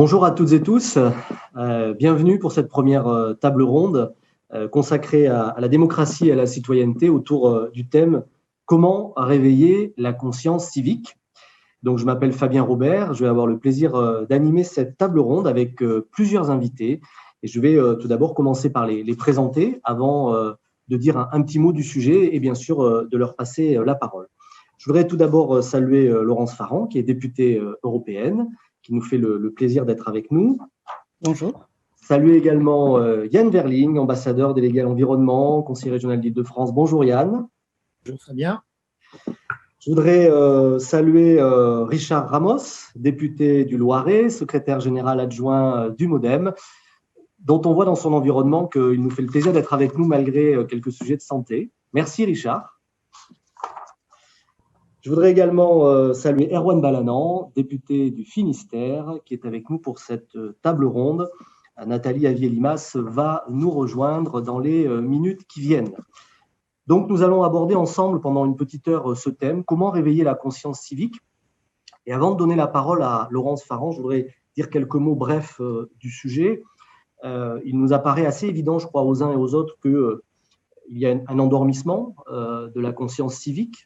Bonjour à toutes et tous, bienvenue pour cette première table ronde consacrée à la démocratie et à la citoyenneté autour du thème « Comment réveiller la conscience civique ?» Donc, je m'appelle Fabien Robert, je vais avoir le plaisir d'animer cette table ronde avec plusieurs invités. Et je vais tout d'abord commencer par les présenter avant de dire un petit mot du sujet et bien sûr de leur passer la parole. Je voudrais tout d'abord saluer Laurence Farrand, qui est députée européenne, qui nous fait le plaisir d'être avec nous. Bonjour. Saluer également Yann Verling, ambassadeur délégué à l'environnement, conseiller régional d'Île-de-France. Bonjour Yann. Bonjour Fabien. Je voudrais saluer Richard Ramos, député du Loiret, secrétaire général adjoint du MoDem, dont on voit dans son environnement qu'il nous fait le plaisir d'être avec nous malgré quelques sujets de santé. Merci Richard. Je voudrais également saluer Erwan Balanan, député du Finistère, qui est avec nous pour cette table ronde. Nathalie Avier-Limas va nous rejoindre dans les minutes qui viennent. Donc, nous allons aborder ensemble pendant une petite heure ce thème, comment réveiller la conscience civique. Et avant de donner la parole à Laurence Farrand, je voudrais dire quelques mots brefs du sujet. Il nous apparaît assez évident, je crois, aux uns et aux autres que il y a un endormissement de la conscience civique,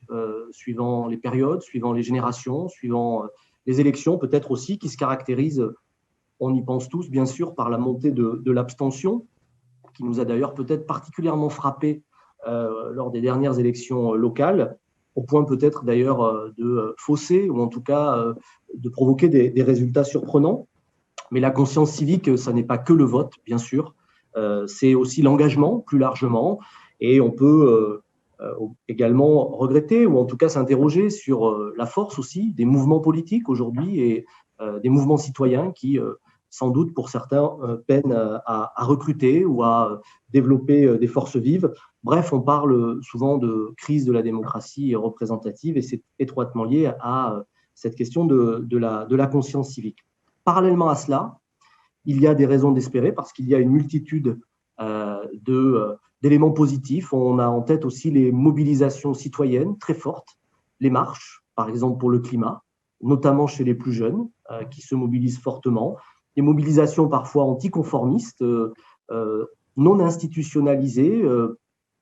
suivant les périodes, suivant les générations, suivant les élections, peut-être aussi, qui se caractérise, on y pense tous, bien sûr, par la montée de l'abstention, qui nous a d'ailleurs peut-être particulièrement frappé lors des dernières élections locales, au point peut-être d'ailleurs de fausser, ou en tout cas de provoquer des résultats surprenants. Mais la conscience civique, ça n'est pas que le vote, bien sûr, c'est aussi l'engagement, plus largement. Et on peut également regretter ou en tout cas s'interroger sur la force aussi des mouvements politiques aujourd'hui et des mouvements citoyens qui, sans doute pour certains, peinent à recruter ou à développer des forces vives. Bref, on parle souvent de crise de la démocratie représentative et c'est étroitement lié à cette question de la conscience civique. Parallèlement à cela, il y a des raisons d'espérer parce qu'il y a une multitude d'éléments positifs. On a en tête aussi les mobilisations citoyennes très fortes, les marches, par exemple pour le climat, notamment chez les plus jeunes qui se mobilisent fortement, des mobilisations parfois anticonformistes, non institutionnalisées,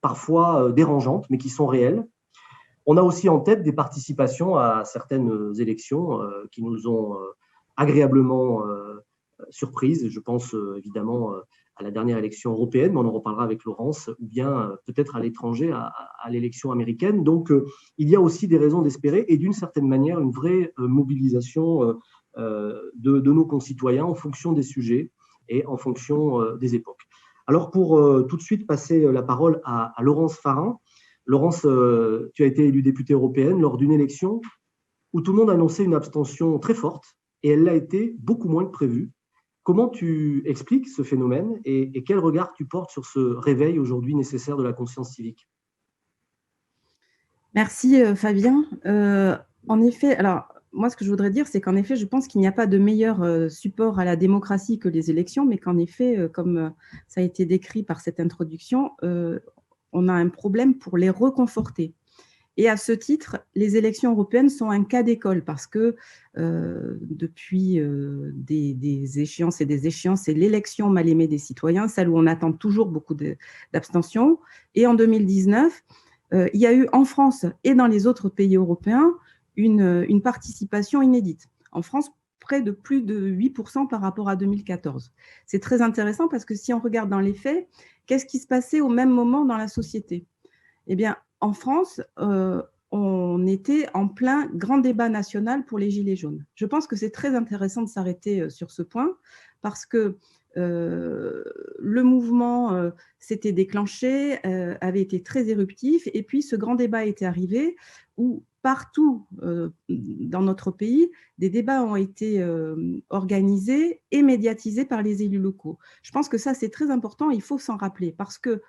parfois dérangeantes, mais qui sont réelles. On a aussi en tête des participations à certaines élections qui nous ont agréablement surprises. Je pense évidemment à la dernière élection européenne, mais on en reparlera avec Laurence, ou bien peut-être à l'étranger, à l'élection américaine. Donc, il y a aussi des raisons d'espérer et d'une certaine manière une vraie mobilisation de nos concitoyens en fonction des sujets et en fonction des époques. Alors, pour tout de suite passer la parole à Laurence Farrand. Laurence, tu as été élue députée européenne lors d'une élection où tout le monde annonçait une abstention très forte et elle l'a été beaucoup moins que prévu. Comment tu expliques ce phénomène et quel regard tu portes sur ce réveil aujourd'hui nécessaire de la conscience civique? Merci Fabien. En effet, alors moi ce que je voudrais dire, c'est qu'en effet, je pense qu'il n'y a pas de meilleur support à la démocratie que les élections, mais qu'en effet, comme ça a été décrit par cette introduction, on a un problème pour les reconforter. Et à ce titre, les élections européennes sont un cas d'école parce que depuis des échéances et des échéances, c'est l'élection mal aimée des citoyens, celle où on attend toujours beaucoup d'abstention. Et en 2019, il y a eu en France et dans les autres pays européens une participation inédite. En France, près de plus de 8% par rapport à 2014. C'est très intéressant parce que si on regarde dans les faits, qu'est-ce qui se passait au même moment dans la société? Eh bien, en France, on était en plein grand débat national pour les Gilets jaunes. Je pense que c'est très intéressant de s'arrêter sur ce point parce que le mouvement s'était déclenché, avait été très éruptif et puis ce grand débat était arrivé où partout dans notre pays, des débats ont été organisés et médiatisés par les élus locaux. Je pense que ça, c'est très important, il faut s'en rappeler parce que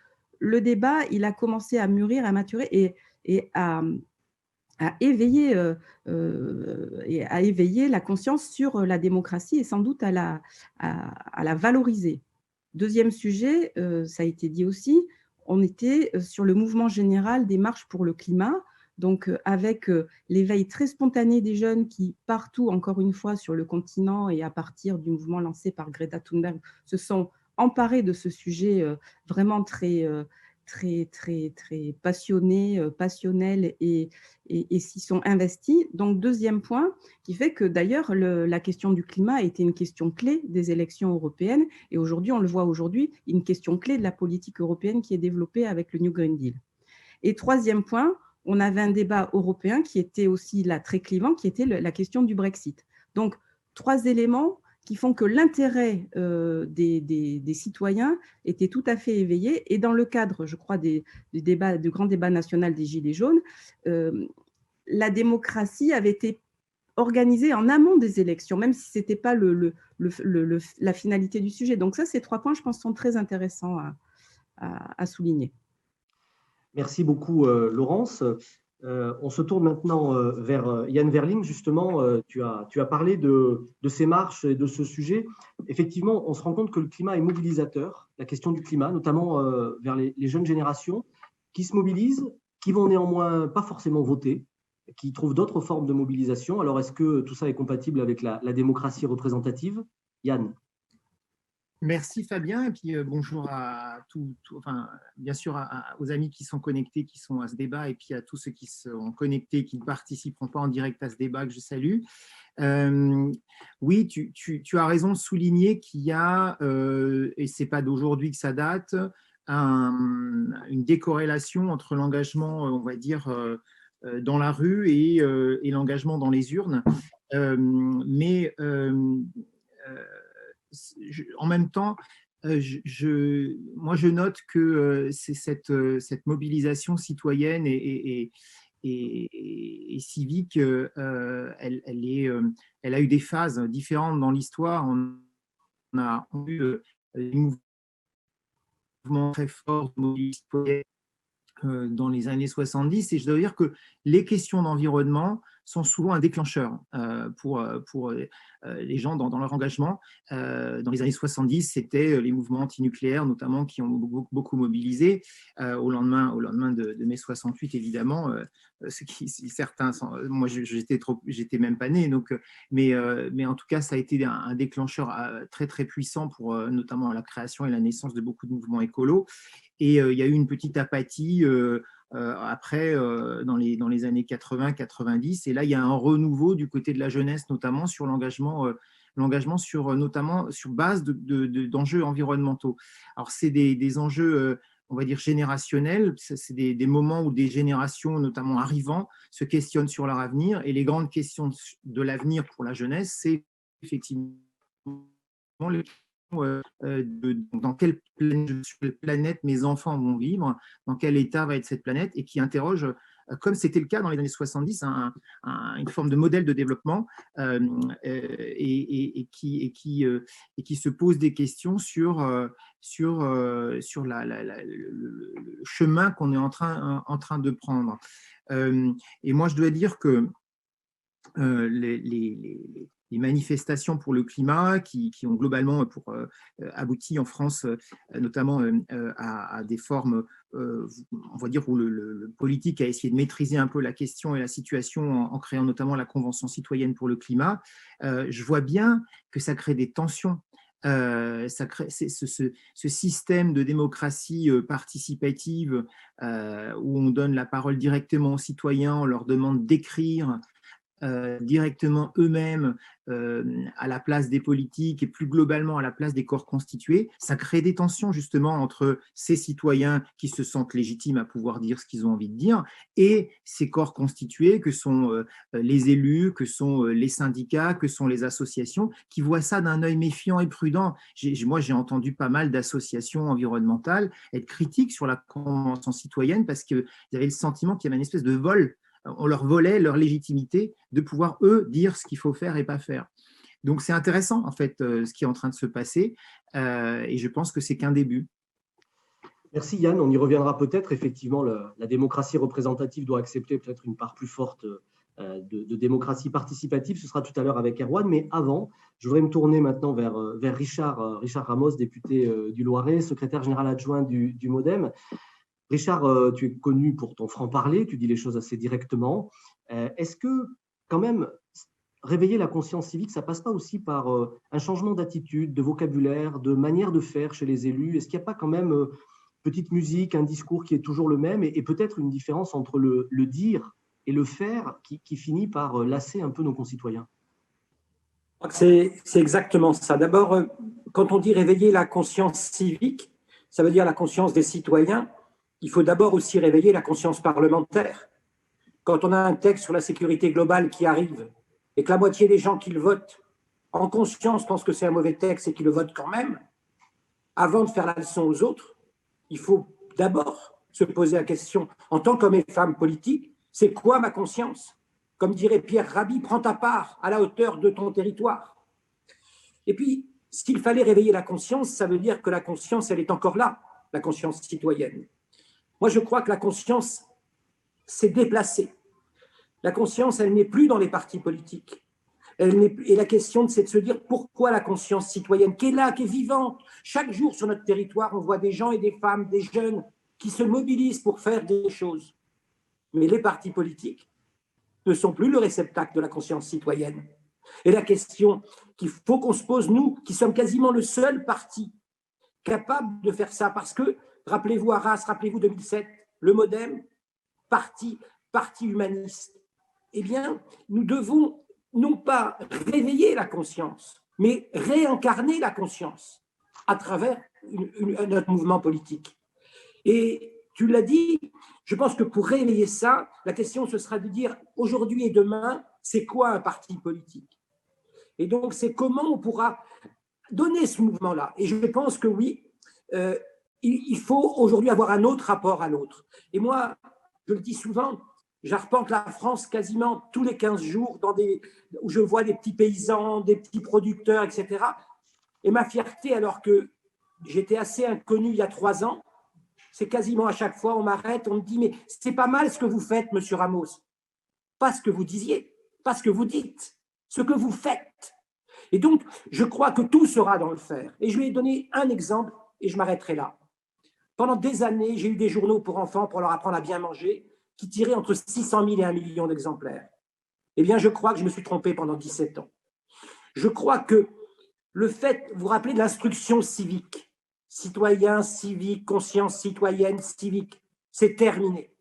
le débat, il a commencé à mûrir, à maturer et à éveiller la conscience sur la démocratie et sans doute à la valoriser. Deuxième sujet, ça a été dit aussi, on était sur le mouvement général des marches pour le climat, Donc, avec l'éveil très spontané des jeunes qui, partout, encore une fois, sur le continent et à partir du mouvement lancé par Greta Thunberg, se sont emparés de ce sujet vraiment très passionné, passionnel et s'y sont investis. Donc, deuxième point, qui fait que d'ailleurs, la question du climat a été une question clé des élections européennes. Et aujourd'hui, on le voit aujourd'hui, une question clé de la politique européenne qui est développée avec le New Green Deal. Et troisième point, on avait un débat européen qui était aussi là très clivant, qui était la question du Brexit. Donc, trois éléments qui font que l'intérêt des citoyens était tout à fait éveillé. Et dans le cadre, je crois, du grand débat national des Gilets jaunes, la démocratie avait été organisée en amont des élections, même si ce n'était pas la finalité du sujet. Donc ça, ces trois points, je pense, sont très intéressants à souligner. Merci beaucoup, Laurence. On se tourne maintenant vers Yann Verling. Justement, tu as parlé de ces marches et de ce sujet. Effectivement, on se rend compte que le climat est mobilisateur, la question du climat, notamment vers les jeunes générations qui se mobilisent, qui vont néanmoins pas forcément voter, qui trouvent d'autres formes de mobilisation. Alors, est-ce que tout ça est compatible avec la démocratie représentative? Yann. Merci Fabien, et puis bonjour à bien sûr aux amis qui sont connectés, qui sont à ce débat, et puis à tous ceux qui sont connectés, qui ne participeront pas en direct à ce débat, que je salue. Oui, tu as raison de souligner qu'il y a, et ce n'est pas d'aujourd'hui que ça date, une décorrélation entre l'engagement, on va dire, dans la rue et l'engagement dans les urnes. En même temps, moi, je note que c'est cette mobilisation citoyenne et civique, elle a eu des phases différentes dans l'histoire. On a eu des mouvements très forts de mobilisation citoyenne dans les années 70, et je dois dire que les questions d'environnement sont souvent un déclencheur pour les gens dans leur engagement. Dans les années 70, c'était les mouvements antinucléaires notamment qui ont beaucoup mobilisé. Au lendemain de mai 68, évidemment, certains, moi j'étais même pas né, donc, mais en tout cas ça a été un déclencheur très très puissant pour notamment la création et la naissance de beaucoup de mouvements écolos. Et il y a eu une petite apathie après, dans les années 80-90. Et là, il y a un renouveau du côté de la jeunesse, notamment sur l'engagement notamment sur base d'enjeux environnementaux. Alors, c'est des enjeux, on va dire, générationnels. C'est des moments où des générations, notamment arrivant, se questionnent sur leur avenir. Et les grandes questions de l'avenir pour la jeunesse, c'est effectivement dans quelle planète mes enfants vont vivre, dans quel état va être cette planète, et qui interroge, comme c'était le cas dans les années 70, une forme de modèle de développement et qui se pose des questions sur le chemin qu'on est en train de prendre. Et moi, je dois dire que les manifestations pour le climat qui ont globalement abouti en France, notamment à des formes, on va dire, où le politique a essayé de maîtriser un peu la question et la situation en créant notamment la Convention citoyenne pour le climat. Je vois bien que ça crée des tensions. Ça crée ce système de démocratie participative où on donne la parole directement aux citoyens, on leur demande d'écrire directement eux-mêmes à la place des politiques et plus globalement à la place des corps constitués. Ça crée des tensions justement entre ces citoyens qui se sentent légitimes à pouvoir dire ce qu'ils ont envie de dire et ces corps constitués que sont les élus, que sont les syndicats, que sont les associations, qui voient ça d'un œil méfiant et prudent. Moi, j'ai entendu pas mal d'associations environnementales être critiques sur la Convention citoyenne parce qu'ils avaient le sentiment qu'il y avait une espèce de vol. On leur volait leur légitimité de pouvoir, eux, dire ce qu'il faut faire et pas faire. Donc, c'est intéressant, en fait, ce qui est en train de se passer, et je pense que c'est qu'un début. Merci Yann, on y reviendra peut-être. Effectivement, la démocratie représentative doit accepter peut-être une part plus forte de démocratie participative. Ce sera tout à l'heure avec Erwan, mais avant, je voudrais me tourner maintenant vers Richard Ramos, député du Loiret, secrétaire général adjoint du MODEM. Richard, tu es connu pour ton franc-parler, tu dis les choses assez directement. Est-ce que, quand même, réveiller la conscience civique, ça passe pas aussi par un changement d'attitude, de vocabulaire, de manière de faire chez les élus? Est-ce qu'il n'y a pas quand même petite musique, un discours qui est toujours le même et peut-être une différence entre le dire et le faire qui finit par lasser un peu nos concitoyens? C'est exactement ça. D'abord, quand on dit réveiller la conscience civique, ça veut dire la conscience des citoyens. Il faut d'abord aussi réveiller la conscience parlementaire. Quand on a un texte sur la sécurité globale qui arrive et que la moitié des gens qui le votent en conscience pensent que c'est un mauvais texte et qui le votent quand même, avant de faire la leçon aux autres, il faut d'abord se poser la question, en tant qu'homme et femme politique, c'est quoi ma conscience? Comme dirait Pierre Rabhi, prends ta part à la hauteur de ton territoire. Et puis, s'il fallait réveiller la conscience, ça veut dire que la conscience, elle est encore là, la conscience citoyenne. Moi, je crois que la conscience s'est déplacée. La conscience, elle n'est plus dans les partis politiques. Et la question, c'est de se dire pourquoi la conscience citoyenne, qui est là, qui est vivante. Chaque jour sur notre territoire, on voit des gens et des femmes, des jeunes qui se mobilisent pour faire des choses. Mais les partis politiques ne sont plus le réceptacle de la conscience citoyenne. Et la question qu'il faut qu'on se pose, nous, qui sommes quasiment le seul parti capable de faire ça, parce que, rappelez-vous Arras, rappelez-vous 2007, le MoDem, parti humaniste, eh bien, nous devons non pas réveiller la conscience, mais réincarner la conscience à travers notre mouvement politique. Et tu l'as dit, je pense que pour réveiller ça, la question ce sera de dire aujourd'hui et demain, c'est quoi un parti politique? Et donc, c'est comment on pourra donner ce mouvement-là. Et je pense que oui, il faut aujourd'hui avoir un autre rapport à l'autre. Et moi, je le dis souvent, j'arpente la France quasiment tous les 15 jours où je vois des petits paysans, des petits producteurs, etc. Et ma fierté, alors que j'étais assez inconnu il y a 3 ans, c'est quasiment à chaque fois, on m'arrête, on me dit, mais c'est pas mal ce que vous faites, monsieur Ramos. Pas ce que vous disiez, pas ce que vous dites, ce que vous faites. Et donc, je crois que tout sera dans le faire. Et je vais donner un exemple et je m'arrêterai là. Pendant des années, j'ai eu des journaux pour enfants pour leur apprendre à bien manger qui tiraient entre 600 000 et 1 million d'exemplaires. Eh bien, je crois que je me suis trompé pendant 17 ans. Je crois que le fait, vous vous rappelez de l'instruction civique, citoyen, civique, conscience citoyenne, civique, c'est terminé.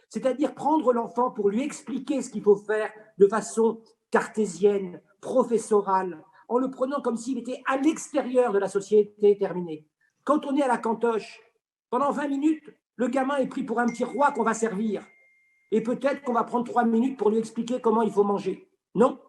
C'est-à-dire prendre l'enfant pour lui expliquer ce qu'il faut faire de façon cartésienne, professorale, en le prenant comme s'il était à l'extérieur de la société terminée. Quand on est à la cantoche, pendant 20 minutes, le gamin est pris pour un petit roi qu'on va servir. Et peut-être qu'on va prendre 3 minutes pour lui expliquer comment il faut manger. Non,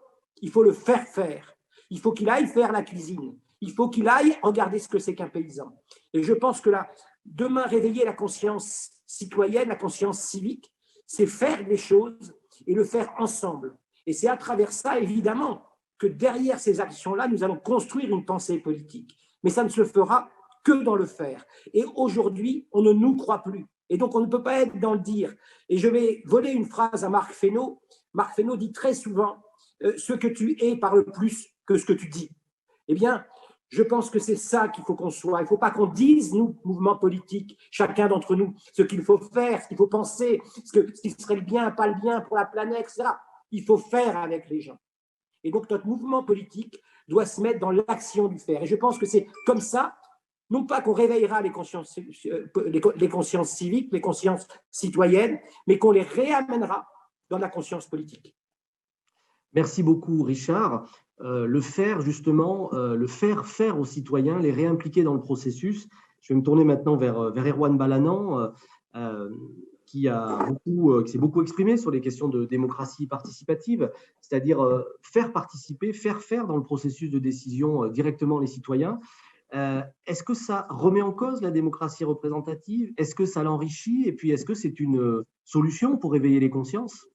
il faut le faire. Il faut qu'il aille faire la cuisine. Il faut qu'il aille regarder ce que c'est qu'un paysan. Et je pense que là, demain, réveiller la conscience citoyenne, la conscience civique, c'est faire des choses et le faire ensemble. Et c'est à travers ça, évidemment, que derrière ces actions-là, nous allons construire une pensée politique. Mais ça ne se fera que dans le faire. Et aujourd'hui, on ne nous croit plus. Et donc, on ne peut pas être dans le dire. Et je vais voler une phrase à Marc Fesneau. Marc Fesneau dit très souvent ce que tu es parle plus que ce que tu dis. Eh bien, je pense que c'est ça qu'il faut qu'on soit. Il ne faut pas qu'on dise, nous, mouvement politique, chacun d'entre nous, ce qu'il faut faire, ce qu'il faut penser, ce qui serait le bien, pas le bien pour la planète, etc. Il faut faire avec les gens. Et donc, notre mouvement politique doit se mettre dans l'action du faire. Et je pense que c'est comme ça, non pas qu'on réveillera les consciences civiques, les consciences citoyennes, mais qu'on les réamènera dans la conscience politique. Merci beaucoup, Richard. Le faire, justement, le faire aux citoyens, les réimpliquer dans le processus. Je vais me tourner maintenant vers Erwan Balanant, qui s'est beaucoup exprimé sur les questions de démocratie participative, c'est-à-dire faire participer, faire faire dans le processus de décision directement les citoyens. Est-ce que ça remet en cause la démocratie représentative? Est-ce que ça l'enrichit? Et puis, est-ce que c'est une solution pour éveiller les consciences?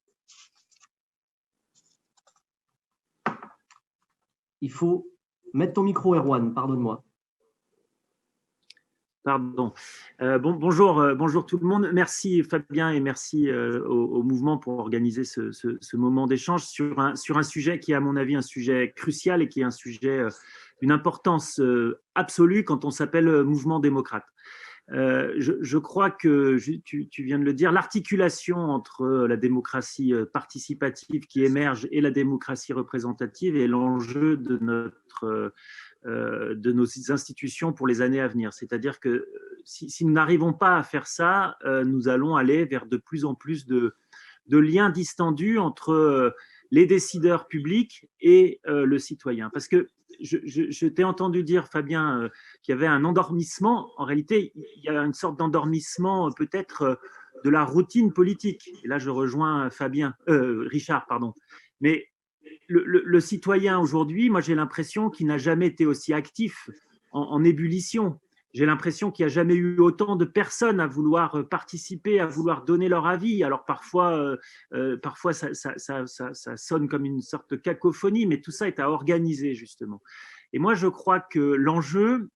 Il faut mettre ton micro, Erwan, pardonne-moi. Pardon. Bonjour tout le monde. Merci Fabien et merci au mouvement pour organiser ce moment d'échange sur un sujet qui est à mon avis un sujet crucial et qui est un sujet d'une importance absolue quand on s'appelle mouvement démocrate. Je crois que, tu viens de le dire, l'articulation entre la démocratie participative qui émerge et la démocratie représentative est l'enjeu de nos institutions pour les années à venir. C'est-à-dire que si nous n'arrivons pas à faire ça, nous allons aller vers de plus en plus de liens distendus entre les décideurs publics et le citoyen. Parce que je t'ai entendu dire, Fabien, qu'il y avait un endormissement. En réalité, il y a une sorte d'endormissement peut-être de la routine politique. Et là, je rejoins Richard, pardon. Mais le citoyen aujourd'hui, moi j'ai l'impression qu'il n'a jamais été aussi actif en ébullition. J'ai l'impression qu'il n'y a jamais eu autant de personnes à vouloir participer, à vouloir donner leur avis. Alors parfois ça sonne comme une sorte de cacophonie, mais tout ça est à organiser justement. Et moi je crois que l'enjeu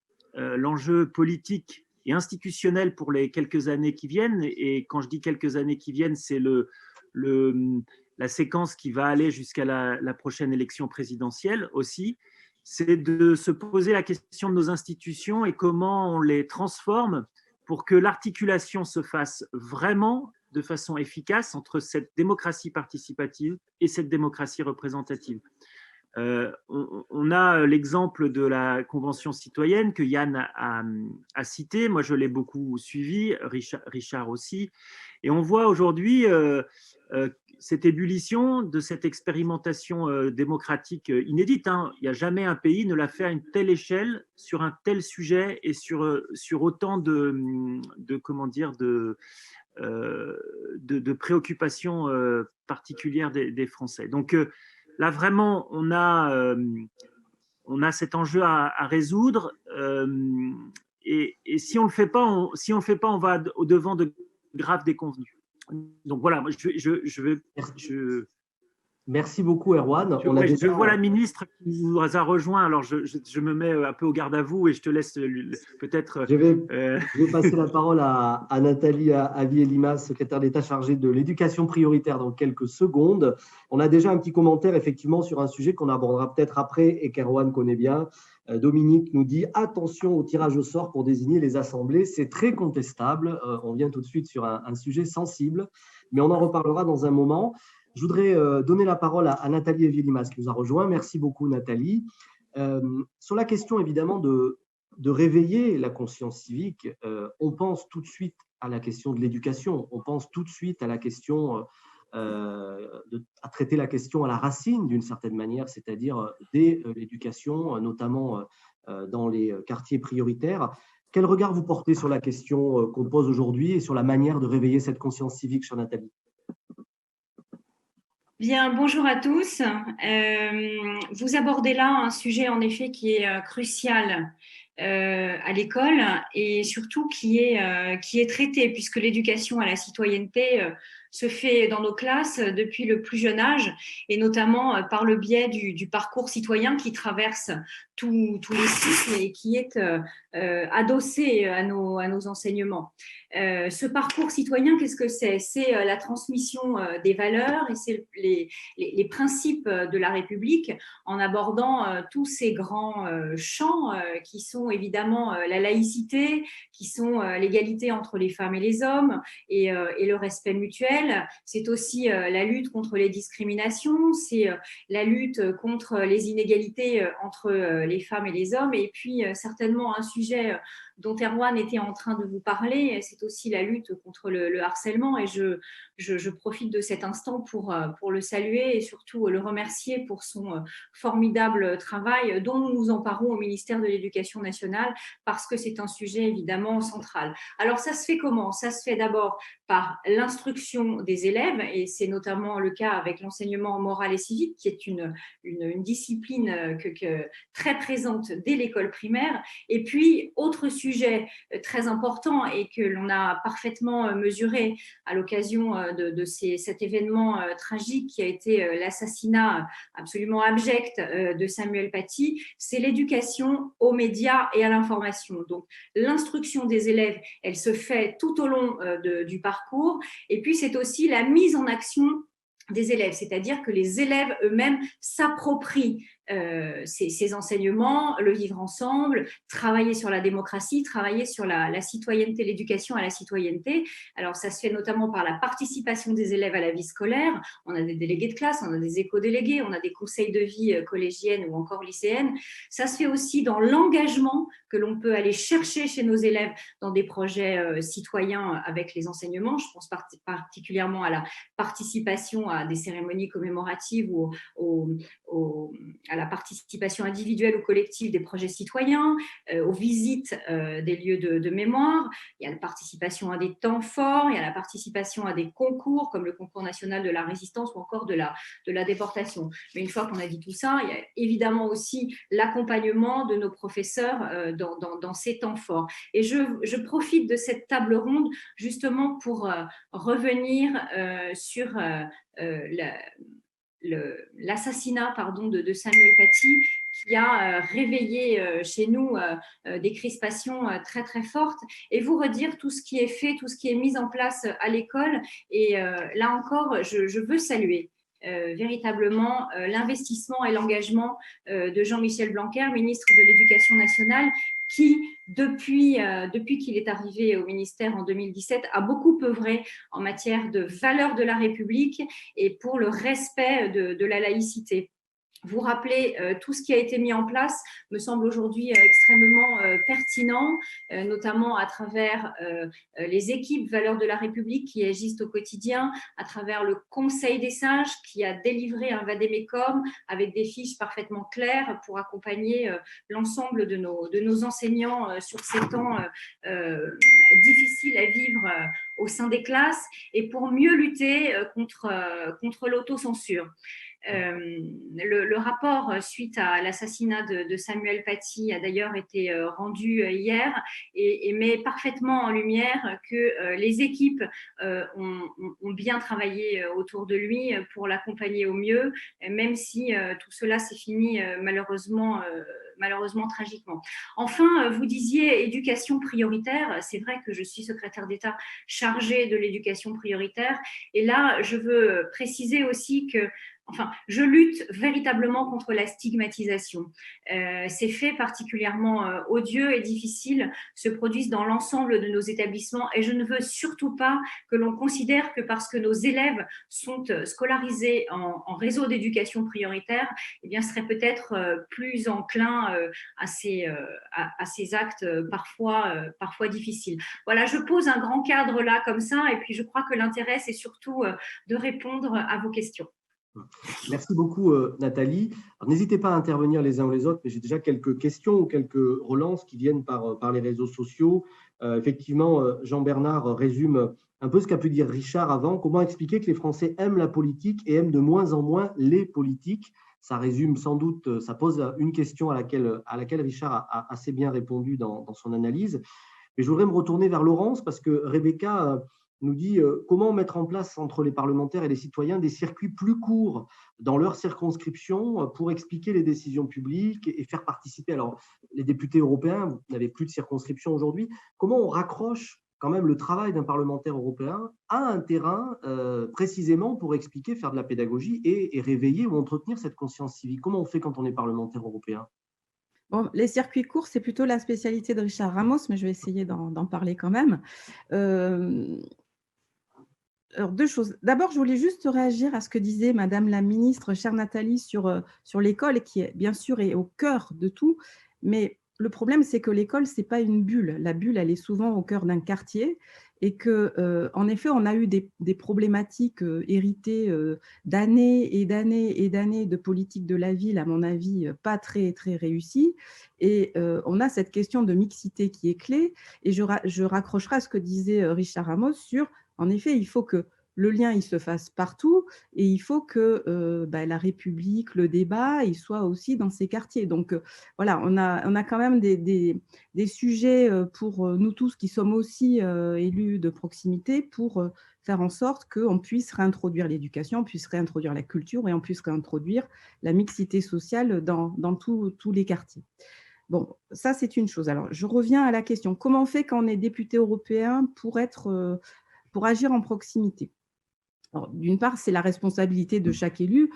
politique et institutionnel pour les quelques années qui viennent, et quand je dis quelques années qui viennent, c'est la séquence qui va aller jusqu'à la prochaine élection présidentielle aussi, c'est de se poser la question de nos institutions et comment on les transforme pour que l'articulation se fasse vraiment de façon efficace entre cette démocratie participative et cette démocratie représentative. On a l'exemple de la Convention citoyenne que Yann a cité. Moi, je l'ai beaucoup suivi, Richard aussi. Et on voit aujourd'hui cette ébullition de cette expérimentation démocratique inédite. Il n'y a jamais un pays ne l'a fait à une telle échelle, sur un tel sujet et sur autant de préoccupations particulières des Français. Donc là, vraiment, on a cet enjeu à résoudre. Et si on ne le fait pas, on va au-devant de graves déconvenues. Donc voilà, Merci beaucoup, Erwan. Je vois la ministre qui nous a rejoint, alors je me mets un peu au garde à vous et je te laisse peut-être… Je vais passer la parole à Nathalie Avier-Limas, secrétaire d'État chargée de l'éducation prioritaire, dans quelques secondes. On a déjà un petit commentaire effectivement sur un sujet qu'on abordera peut-être après et qu'Erwan connaît bien. Dominique nous dit « Attention au tirage au sort pour désigner les assemblées, c'est très contestable. » On vient tout de suite sur un sujet sensible, mais on en reparlera dans un moment. Je voudrais donner la parole à Nathalie Avier-Limas qui nous a rejoint. Merci beaucoup, Nathalie. Sur la question, évidemment, de réveiller la conscience civique, on pense tout de suite à la question de l'éducation. On pense tout de suite à la question, à traiter la question à la racine, d'une certaine manière, c'est-à-dire dès l'éducation, notamment dans les quartiers prioritaires. Quel regard vous portez sur la question qu'on pose aujourd'hui et sur la manière de réveiller cette conscience civique, chère Nathalie ? Bien, bonjour à tous. Vous abordez là un sujet en effet qui est crucial à l'école et surtout qui est traité puisque l'éducation à la citoyenneté se fait dans nos classes depuis le plus jeune âge et notamment par le biais du parcours citoyen qui traverse tous les cycles et qui est adossé à nos enseignements. Ce parcours citoyen, qu'est-ce que c'est ? C'est la transmission des valeurs et c'est les principes de la République en abordant tous ces grands champs qui sont évidemment la laïcité, qui sont l'égalité entre les femmes et les hommes et le respect mutuel. C'est aussi la lutte contre les discriminations, c'est la lutte contre les inégalités entre les femmes et les hommes et puis certainement un sujet dont Erwan était en train de vous parler, c'est aussi la lutte contre le harcèlement et je profite de cet instant pour le saluer et surtout le remercier pour son formidable travail dont nous nous emparons au ministère de l'Éducation nationale parce que c'est un sujet évidemment central. Alors ça se fait comment ? Ça se fait d'abord par l'instruction des élèves et c'est notamment le cas avec l'enseignement moral et civique qui est une discipline très présente dès l'école primaire. Et puis, autre sujet très important et que l'on a parfaitement mesuré à l'occasion de cet événement tragique qui a été l'assassinat absolument abject de Samuel Paty, c'est l'éducation aux médias et à l'information. Donc, l'instruction des élèves, elle se fait tout au long du parcours et puis c'est aussi la mise en action des élèves, c'est-à-dire que les élèves eux-mêmes s'approprient ces enseignements, le vivre ensemble, travailler sur la démocratie, travailler sur la citoyenneté, l'éducation à la citoyenneté. Alors, ça se fait notamment par la participation des élèves à la vie scolaire. On a des délégués de classe, on a des éco-délégués, on a des conseils de vie collégiennes ou encore lycéennes. Ça se fait aussi dans l'engagement que l'on peut aller chercher chez nos élèves dans des projets citoyens avec les enseignements. Je pense particulièrement à la participation à des cérémonies commémoratives ou à la participation individuelle ou collective des projets citoyens, aux visites des lieux de mémoire. Il y a la participation à des temps forts, il y a la participation à des concours comme le concours national de la résistance ou encore de la déportation. Mais une fois qu'on a dit tout ça, il y a évidemment aussi l'accompagnement de nos professeurs dans ces temps forts. Et je profite de cette table ronde justement pour revenir sur l'assassinat de Samuel Paty, qui a réveillé chez nous des crispations très très fortes, et vous redire tout ce qui est fait, tout ce qui est mis en place à l'école. Et là encore, je veux saluer véritablement l'investissement et l'engagement de Jean-Michel Blanquer, ministre de l'Éducation nationale, qui, depuis qu'il est arrivé au ministère en 2017, a beaucoup œuvré en matière de valeurs de la République et pour le respect de la laïcité. Vous rappeler tout ce qui a été mis en place me semble aujourd'hui extrêmement pertinent, notamment à travers les équipes Valeurs de la République qui agissent au quotidien, à travers le Conseil des sages qui a délivré un vade-mecum avec des fiches parfaitement claires pour accompagner l'ensemble de nos enseignants sur ces temps difficiles à vivre au sein des classes, et pour mieux lutter contre l'autocensure. Le rapport suite à l'assassinat de Samuel Paty a d'ailleurs été rendu hier et met parfaitement en lumière que les équipes ont bien travaillé autour de lui pour l'accompagner au mieux, même si tout cela s'est fini malheureusement tragiquement. Enfin, vous disiez éducation prioritaire. C'est vrai que je suis secrétaire d'État chargée de l'éducation prioritaire, et là, je veux préciser aussi que je lutte véritablement contre la stigmatisation. Ces faits particulièrement odieux et difficiles se produisent dans l'ensemble de nos établissements, et je ne veux surtout pas que l'on considère que parce que nos élèves sont scolarisés en réseau d'éducation prioritaire, eh bien, seraient peut-être plus enclins à ces actes parfois difficiles. Voilà, je pose un grand cadre là comme ça, et puis je crois que l'intérêt, c'est surtout de répondre à vos questions. Merci beaucoup, Nathalie. N'hésitez pas à intervenir les uns ou les autres, mais j'ai déjà quelques questions ou quelques relances qui viennent par les réseaux sociaux. Effectivement, Jean-Bernard résume un peu ce qu'a pu dire Richard avant. Comment expliquer que les Français aiment la politique et aiment de moins en moins les politiques? Ça résume sans doute, ça pose une question à laquelle Richard a assez bien répondu dans son analyse. Mais je voudrais me retourner vers Laurence, parce que Rebecca nous dit comment mettre en place entre les parlementaires et les citoyens des circuits plus courts dans leur circonscription pour expliquer les décisions publiques et faire participer. Alors, les députés européens, vous n'avez plus de circonscription aujourd'hui. Comment on raccroche quand même le travail d'un parlementaire européen à un terrain précisément pour expliquer, faire de la pédagogie et réveiller ou entretenir cette conscience civique? Comment on fait quand on est parlementaire européen? Bon, les circuits courts, c'est plutôt la spécialité de Richard Ramos, mais je vais essayer d'en parler quand même. Alors, deux choses. D'abord, je voulais juste réagir à ce que disait Madame la ministre, chère Nathalie, sur l'école, qui est bien sûr est au cœur de tout. Mais le problème, c'est que l'école, ce n'est pas une bulle. La bulle, elle est souvent au cœur d'un quartier, et qu'en effet, on a eu des problématiques héritées d'années et d'années et d'années de politique de la ville, à mon avis, pas très, très réussies. Et on a cette question de mixité qui est clé. Et je raccrocherai à ce que disait Richard Ramos sur, en effet, il faut que le lien il se fasse partout, et il faut que la République, le débat, il soit aussi dans ces quartiers. Donc voilà, on a quand même des sujets pour nous tous qui sommes aussi élus de proximité, pour faire en sorte qu'on puisse réintroduire l'éducation, on puisse réintroduire la culture, et on puisse réintroduire la mixité sociale dans tous les quartiers. Bon, ça c'est une chose. Alors, je reviens à la question. Comment on fait quand on est député européen pour agir en proximité? d'une part, c'est la responsabilité de chaque élu.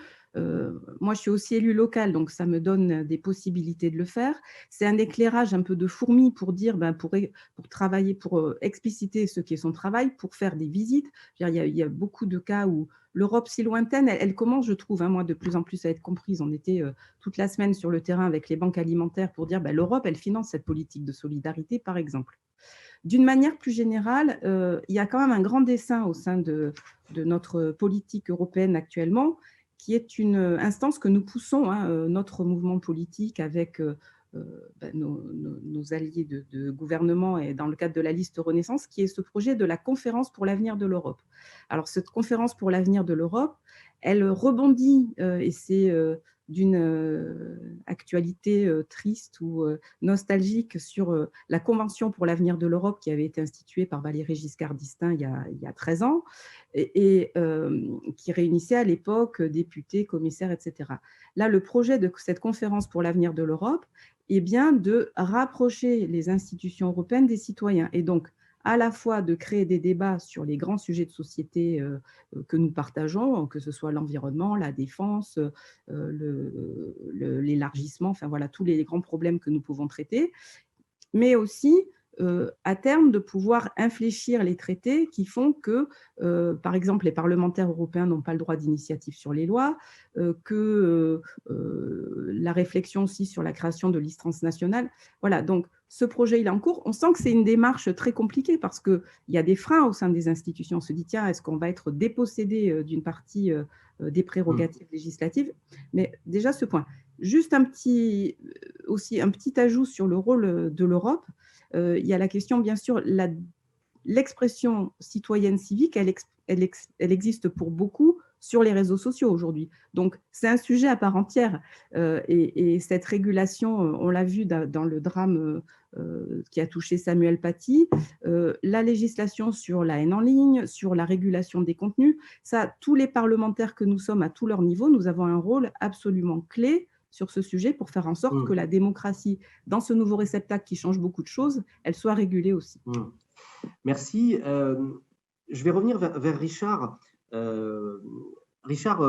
Moi, je suis aussi élu local, donc ça me donne des possibilités de le faire. C'est un éclairage un peu de fourmi pour dire, pour travailler, pour expliciter ce qui est son travail, pour faire des visites. Il y a beaucoup de cas où l'Europe si lointaine, elle commence, je trouve, moi, de plus en plus à être comprise. On était toute la semaine sur le terrain avec les banques alimentaires pour dire l'Europe, elle finance cette politique de solidarité, par exemple. D'une manière plus générale, il y a quand même un grand dessein au sein de notre politique européenne actuellement, qui est une instance que nous poussons, notre mouvement politique avec nos alliés de gouvernement et dans le cadre de la liste Renaissance, qui est ce projet de la conférence pour l'avenir de l'Europe. Alors, cette conférence pour l'avenir de l'Europe, elle rebondit, et c'est d'une actualité triste ou nostalgique sur la Convention pour l'avenir de l'Europe qui avait été instituée par Valéry Giscard d'Estaing il y a 13 ans et qui réunissait à l'époque députés, commissaires, etc. Là, le projet de cette conférence pour l'avenir de l'Europe est bien de rapprocher les institutions européennes des citoyens et donc à la fois de créer des débats sur les grands sujets de société que nous partageons, que ce soit l'environnement, la défense, l'élargissement, enfin voilà, tous les grands problèmes que nous pouvons traiter, mais aussi à terme de pouvoir infléchir les traités qui font que, par exemple, les parlementaires européens n'ont pas le droit d'initiative sur les lois, que la réflexion aussi sur la création de listes transnationales. Voilà, donc ce projet, il est en cours. On sent que c'est une démarche très compliquée parce qu'il y a des freins au sein des institutions. On se dit, tiens, est-ce qu'on va être dépossédé d'une partie des prérogatives législatives? Mais déjà, ce point. Juste aussi un petit ajout sur le rôle de l'Europe. Il y a la question, bien sûr, l'expression citoyenne civique, elle existe pour beaucoup sur les réseaux sociaux aujourd'hui. Donc, c'est un sujet à part entière. Et cette régulation, on l'a vu dans le drame qui a touché Samuel Paty, la législation sur la haine en ligne, sur la régulation des contenus, ça, tous les parlementaires que nous sommes à tous leurs niveaux, nous avons un rôle absolument clé sur ce sujet pour faire en sorte que la démocratie, dans ce nouveau réceptacle qui change beaucoup de choses, elle soit régulée aussi. Merci. Je vais revenir vers Richard. Richard,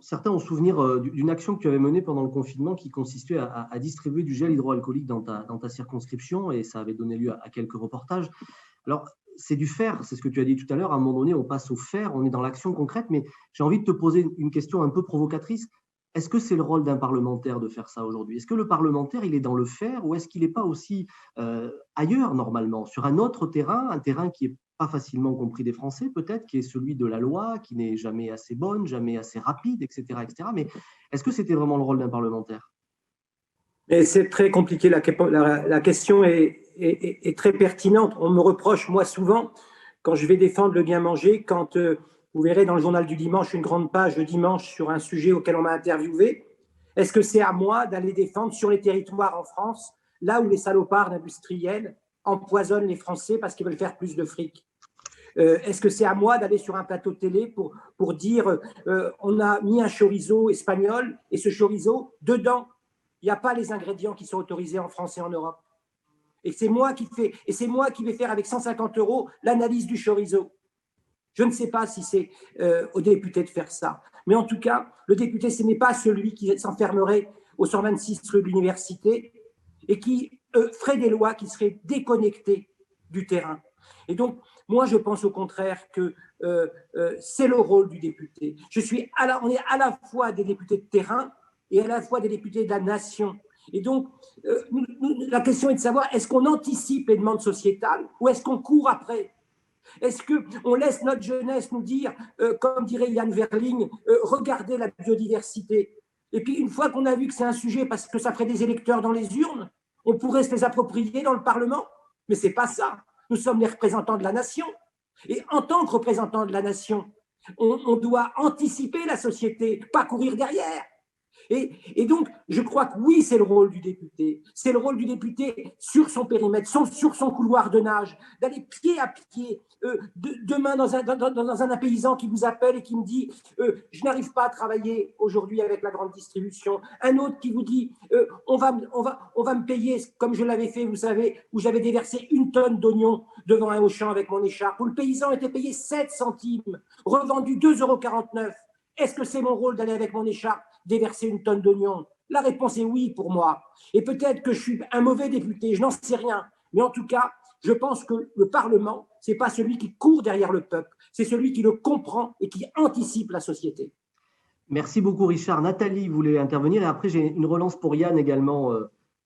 certains ont souvenir d'une action que tu avais menée pendant le confinement qui consistait à distribuer du gel hydroalcoolique dans ta circonscription et ça avait donné lieu à quelques reportages. Alors, c'est du faire, c'est ce que tu as dit tout à l'heure. À un moment donné, on passe au faire, on est dans l'action concrète, mais j'ai envie de te poser une question un peu provocatrice. Est-ce que c'est le rôle d'un parlementaire de faire ça aujourd'hui? Est-ce que le parlementaire, il est dans le faire ou est-ce qu'il n'est pas aussi ailleurs normalement, sur un autre terrain, un terrain qui n'est pas facilement compris des Français peut-être, qui est celui de la loi, qui n'est jamais assez bonne, jamais assez rapide, etc. etc. Mais est-ce que c'était vraiment le rôle d'un parlementaire? C'est très compliqué, la question est très pertinente. On me reproche, moi, souvent, quand je vais défendre le bien manger, quand vous verrez dans le journal du dimanche une grande page le dimanche sur un sujet auquel on m'a interviewé, est-ce que c'est à moi d'aller défendre sur les territoires en France, là où les salopards d'industriels empoisonnent les Français parce qu'ils veulent faire plus de fric? Est-ce que c'est à moi d'aller sur un plateau de télé pour dire on a mis un chorizo espagnol et ce chorizo, dedans, il n'y a pas les ingrédients qui sont autorisés en France et en Europe. Et c'est moi qui vais faire avec 150 € l'analyse du chorizo. Je ne sais pas si c'est au député de faire ça. Mais en tout cas, le député, ce n'est pas celui qui s'enfermerait au 126 rue de l'Université et qui ferait des lois qui seraient déconnectées du terrain. Et donc, moi, je pense au contraire que c'est le rôle du député. On est à la fois des députés de terrain et à la fois des députés de la nation. Et donc, la question est de savoir, est-ce qu'on anticipe les demandes sociétales ou est-ce qu'on court après? Est-ce qu'on laisse notre jeunesse nous dire, comme dirait Yann Verling, regardez la biodiversité? Et puis, une fois qu'on a vu que c'est un sujet parce que ça ferait des électeurs dans les urnes, on pourrait se les approprier dans le Parlement. Mais ce n'est pas ça. Nous sommes les représentants de la nation. Et en tant que représentants de la nation, on doit anticiper la société, pas courir derrière. Et donc, je crois que oui, c'est le rôle du député. C'est le rôle du député sur son périmètre, sur son couloir de nage, d'aller pied à pied. Demain, dans un paysan qui vous appelle et qui me dit je n'arrive pas à travailler aujourd'hui avec la grande distribution. Un autre qui vous dit on va me payer comme je l'avais fait, vous savez, où j'avais déversé 1 tonne d'oignons devant un Auchan avec mon écharpe, où le paysan était payé 7 centimes, revendu 2,49 €. Est-ce que c'est mon rôle d'aller avec mon écharpe déverser 1 tonne d'oignons? La réponse est oui pour moi. Et peut-être que je suis un mauvais député, je n'en sais rien. Mais en tout cas, je pense que le Parlement, ce n'est pas celui qui court derrière le peuple, c'est celui qui le comprend et qui anticipe la société. Merci beaucoup, Richard. Nathalie voulait intervenir et après, j'ai une relance pour Yann également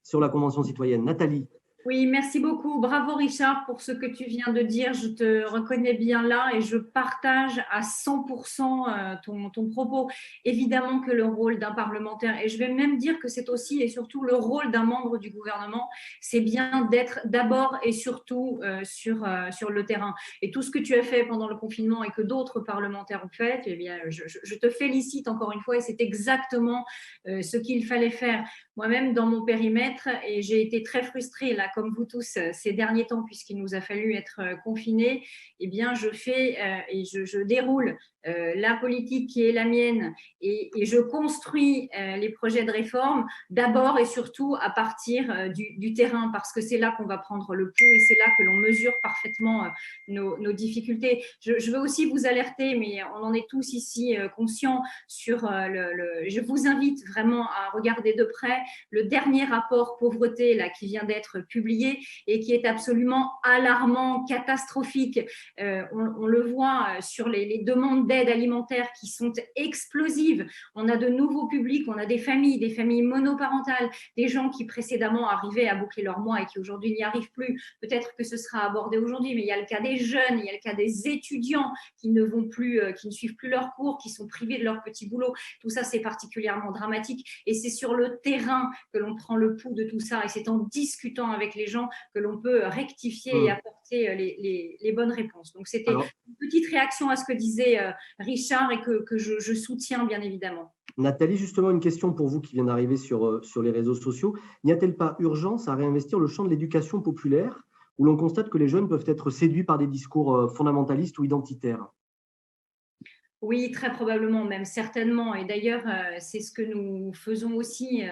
sur la Convention citoyenne. Nathalie. Oui, merci beaucoup. Bravo Richard pour ce que tu viens de dire. Je te reconnais bien là et je partage à 100% ton propos. Évidemment que le rôle d'un parlementaire, et je vais même dire que c'est aussi et surtout le rôle d'un membre du gouvernement, c'est bien d'être d'abord et surtout sur le terrain. Et tout ce que tu as fait pendant le confinement et que d'autres parlementaires ont fait, eh bien, je te félicite encore une fois et c'est exactement ce qu'il fallait faire. Moi-même, dans mon périmètre, et j'ai été très frustrée, là, comme vous tous, ces derniers temps, puisqu'il nous a fallu être confinés, eh bien, je fais et je déroule la politique qui est la mienne et je construis les projets de réforme d'abord et surtout à partir du terrain, parce que c'est là qu'on va prendre le pouls et c'est là que l'on mesure parfaitement nos difficultés. Je veux aussi vous alerter, mais on en est tous ici conscients, sur je vous invite vraiment à regarder de près le dernier rapport pauvreté là, qui vient d'être publié et qui est absolument alarmant, catastrophique. On le voit sur les demandes d'aide alimentaire qui sont explosives. On a de nouveaux publics, on a des familles monoparentales, des gens qui précédemment arrivaient à boucler leur mois et qui aujourd'hui n'y arrivent plus. Peut-être que ce sera abordé aujourd'hui, mais il y a le cas des jeunes, il y a le cas des étudiants qui ne suivent plus leurs cours, qui sont privés de leur petit boulot. Tout ça, c'est particulièrement dramatique et c'est sur le terrain que l'on prend le pouls de tout ça et c'est en discutant avec les gens que l'on peut rectifier et apporter les bonnes réponses. Donc, c'était une petite réaction à ce que disait Richard et que je soutiens bien évidemment. Nathalie, justement, une question pour vous qui vient d'arriver sur les réseaux sociaux. N'y a-t-il pas urgence à réinvestir le champ de l'éducation populaire où l'on constate que les jeunes peuvent être séduits par des discours fondamentalistes ou identitaires? Oui, très probablement, même certainement. Et d'ailleurs, c'est ce que nous faisons aussi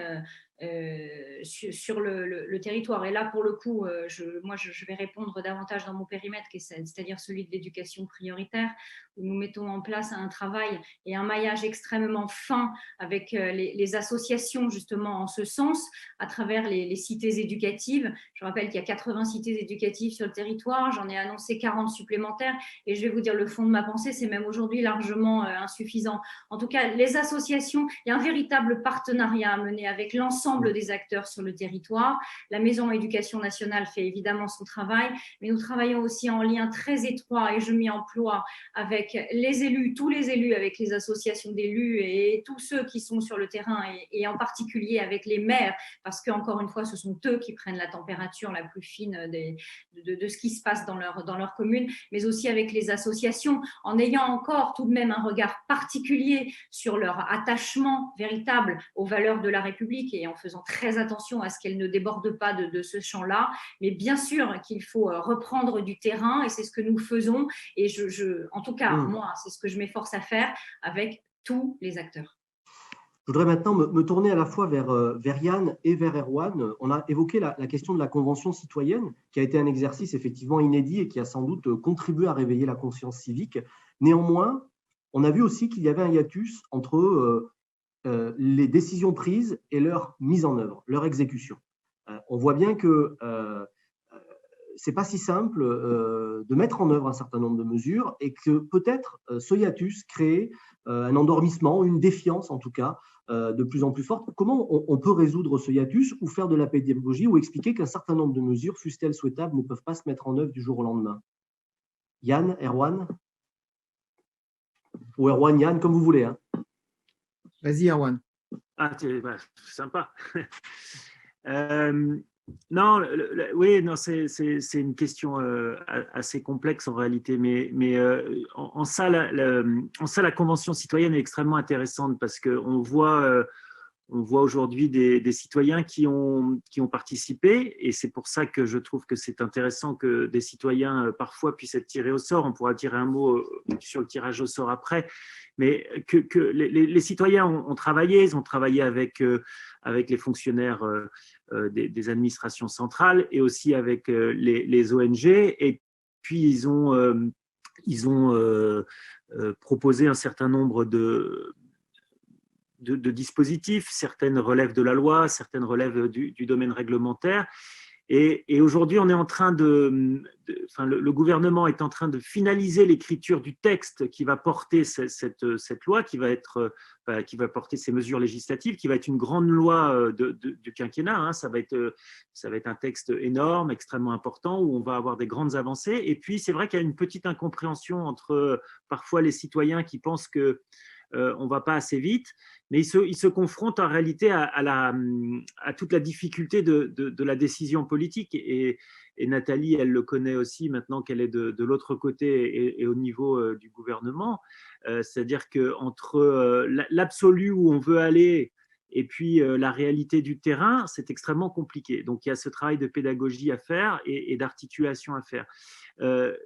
sur le territoire. Et là, pour le coup, je vais répondre davantage dans mon périmètre, c'est-à-dire celui de l'éducation prioritaire, où nous mettons en place un travail et un maillage extrêmement fin avec les associations, justement, en ce sens, à travers les cités éducatives. Je rappelle qu'il y a 80 cités éducatives sur le territoire, j'en ai annoncé 40 supplémentaires, et je vais vous dire le fond de ma pensée, c'est même aujourd'hui largement insuffisant. En tout cas, les associations, il y a un véritable partenariat à mener avec l'ensemble des acteurs sur le territoire. La Maison Éducation nationale fait évidemment son travail, mais nous travaillons aussi en lien très étroit, et je m'y emploie, avec les élus, tous les élus, avec les associations d'élus et tous ceux qui sont sur le terrain, et en particulier avec les maires, parce qu'encore une fois, ce sont eux qui prennent la température la plus fine de ce qui se passe dans leur commune, mais aussi avec les associations, en ayant encore tout de même un regard particulier sur leur attachement véritable aux valeurs de la République et en faisant très attention à ce qu'elles ne débordent pas de ce champ-là. Mais bien sûr qu'il faut reprendre du terrain et c'est ce que nous faisons. Et en tout cas, moi, c'est ce que je m'efforce à faire avec tous les acteurs. Je voudrais maintenant me tourner à la fois vers Yann et vers Erwan. On a évoqué la question de la Convention citoyenne, qui a été un exercice effectivement inédit et qui a sans doute contribué à réveiller la conscience civique. Néanmoins, on a vu aussi qu'il y avait un hiatus entre les décisions prises et leur mise en œuvre, leur exécution. On voit bien que c'est pas si simple de mettre en œuvre un certain nombre de mesures et que peut-être ce hiatus crée un endormissement, une défiance en tout cas de plus en plus forte. Comment on peut résoudre ce hiatus ou faire de la pédagogie ou expliquer qu'un certain nombre de mesures, fussent-elles souhaitables, ne peuvent pas se mettre en œuvre du jour au lendemain? Yann, Erwan? Ou Erwan, Yann, comme vous voulez. Hein. Vas-y, Erwan. Ah, c'est sympa. Non, oui, non, c'est une question assez complexe en réalité, mais en ça, la Convention citoyenne est extrêmement intéressante parce qu'on voit on voit aujourd'hui des citoyens qui ont participé, et c'est pour ça que je trouve que c'est intéressant que des citoyens parfois puissent être tirés au sort. On pourra dire un mot sur le tirage au sort après, mais que les citoyens ont travaillé, ils ont travaillé avec les fonctionnaires des administrations centrales et aussi avec les ONG, et puis ils ont proposé un certain nombre de dispositifs. Certaines relèvent de la loi, certaines relèvent du domaine réglementaire. Et aujourd'hui, on est en train le gouvernement est en train de finaliser l'écriture du texte qui va porter cette loi, qui va porter ces mesures législatives, qui va être une grande loi du quinquennat. Hein. Ça va être un texte énorme, extrêmement important, où on va avoir des grandes avancées. Et puis, c'est vrai qu'il y a une petite incompréhension entre parfois les citoyens qui pensent que on ne va pas assez vite, mais ils se confrontent en réalité à toute la difficulté de la décision politique. Et Nathalie, elle le connaît aussi maintenant qu'elle est de l'autre côté et au niveau du gouvernement. C'est-à-dire qu'entre l'absolu où on veut aller et puis la réalité du terrain, c'est extrêmement compliqué. Donc, il y a ce travail de pédagogie à faire et d'articulation à faire.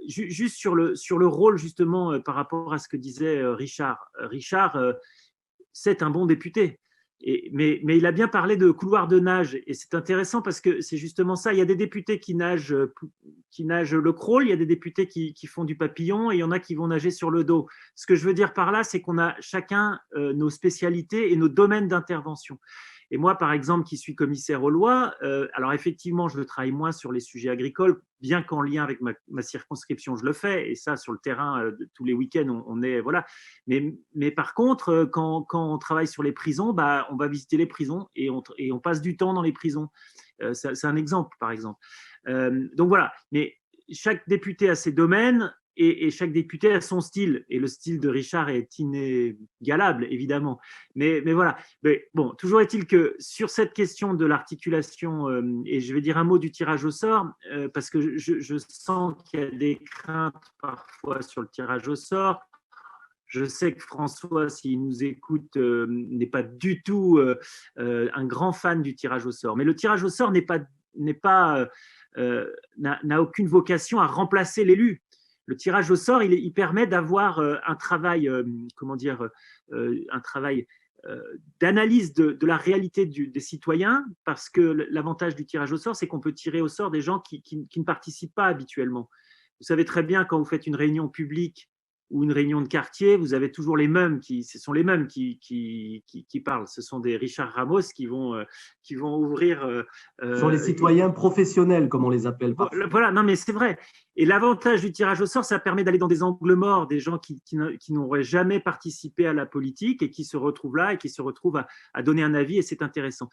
Juste sur le rôle, justement, par rapport à ce que disait Richard. Richard, c'est un bon député. Mais il a bien parlé de couloir de nage, et c'est intéressant parce que c'est justement ça. Il y a des députés qui nagent le crawl, il y a des députés qui font du papillon, et il y en a qui vont nager sur le dos. Ce que je veux dire par là, c'est qu'on a chacun nos spécialités et nos domaines d'intervention. Et moi, par exemple, qui suis commissaire aux lois, alors effectivement, je travaille moins sur les sujets agricoles, bien qu'en lien avec ma circonscription, je le fais, et ça, sur le terrain, tous les week-ends, on est… Voilà. Mais par contre, quand on travaille sur les prisons, on va visiter les prisons et on passe du temps dans les prisons. C'est un exemple, par exemple. Donc voilà, mais chaque député a ses domaines, et chaque député a son style, et le style de Richard est inégalable, évidemment. Mais voilà. Mais bon, toujours est-il que sur cette question de l'articulation, et je vais dire un mot du tirage au sort, parce que je sens qu'il y a des craintes parfois sur le tirage au sort. Je sais que François, s'il nous écoute, n'est pas du tout un grand fan du tirage au sort. Mais le tirage au sort n'a aucune vocation à remplacer l'élu. Le tirage au sort, il permet d'avoir un travail, un travail d'analyse de la réalité des citoyens, parce que l'avantage du tirage au sort, c'est qu'on peut tirer au sort des gens qui ne participent pas habituellement. Vous savez très bien, quand vous faites une réunion publique ou une réunion de quartier, vous avez toujours les mêmes ce sont les mêmes qui parlent. Ce sont des Richard Ramos qui vont ouvrir… Ce sont les citoyens professionnels, comme on les appelle parfois. Voilà, non mais c'est vrai. Et l'avantage du tirage au sort, ça permet d'aller dans des angles morts, des gens qui n'auraient jamais participé à la politique et qui se retrouvent là et qui se retrouvent à donner un avis, et c'est intéressant.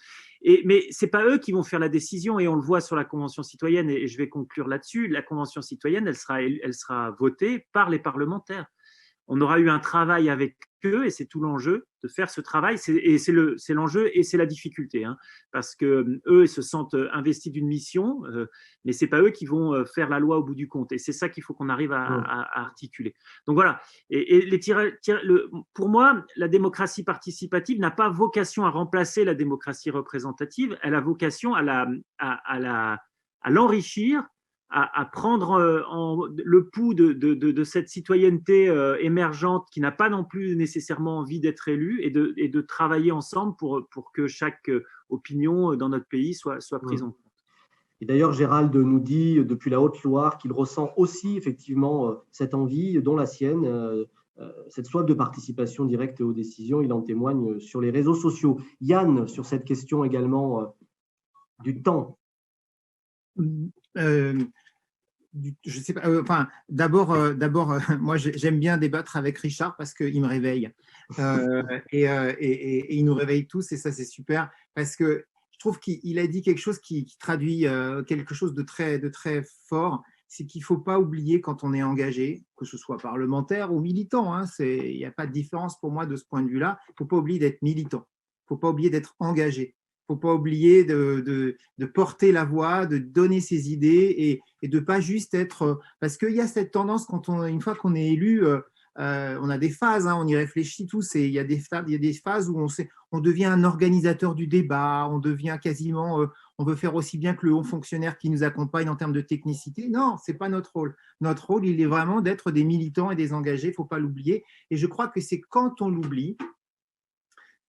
Mais ce n'est pas eux qui vont faire la décision, et on le voit sur la Convention citoyenne, et je vais conclure là-dessus. La Convention citoyenne, elle sera votée par les parlementaires. On aura eu un travail avec eux, et c'est tout l'enjeu de faire ce travail, c'est l'enjeu et c'est la difficulté, hein, parce qu'eux, ils se sentent investis d'une mission, mais ce n'est pas eux qui vont faire la loi au bout du compte, et c'est ça qu'il faut qu'on arrive à articuler. Donc voilà, pour moi, la démocratie participative n'a pas vocation à remplacer la démocratie représentative, elle a vocation à l'enrichir, à prendre le pouls de cette citoyenneté émergente qui n'a pas non plus nécessairement envie d'être élue, et de travailler ensemble pour que chaque opinion dans notre pays soit prise en compte. Et d'ailleurs, Gérald nous dit depuis la Haute-Loire qu'il ressent aussi effectivement cette envie, dont la sienne, cette soif de participation directe aux décisions. Il en témoigne sur les réseaux sociaux. Yann, sur cette question également du temps. Je sais pas. D'abord, moi, j'aime bien débattre avec Richard parce qu'il me réveille et il nous réveille tous, et ça, c'est super, parce que je trouve qu'il a dit quelque chose qui traduit quelque chose de très fort. C'est qu'il ne faut pas oublier, quand on est engagé, que ce soit parlementaire ou militant, hein, il n'y a pas de différence pour moi de ce point de vue-là. Il ne faut pas oublier d'être militant, il ne faut pas oublier d'être engagé. Il ne faut pas oublier de porter la voix, de donner ses idées, et de ne pas juste être… Parce qu'il y a cette tendance, une fois qu'on est élu, on a des phases, hein, on y réfléchit tous, et il y a des phases où on devient un organisateur du débat, on devient quasiment, on veut faire aussi bien que le haut fonctionnaire qui nous accompagne en termes de technicité. Non, ce n'est pas notre rôle. Notre rôle, il est vraiment d'être des militants et des engagés, il ne faut pas l'oublier. Et je crois que c'est quand on l'oublie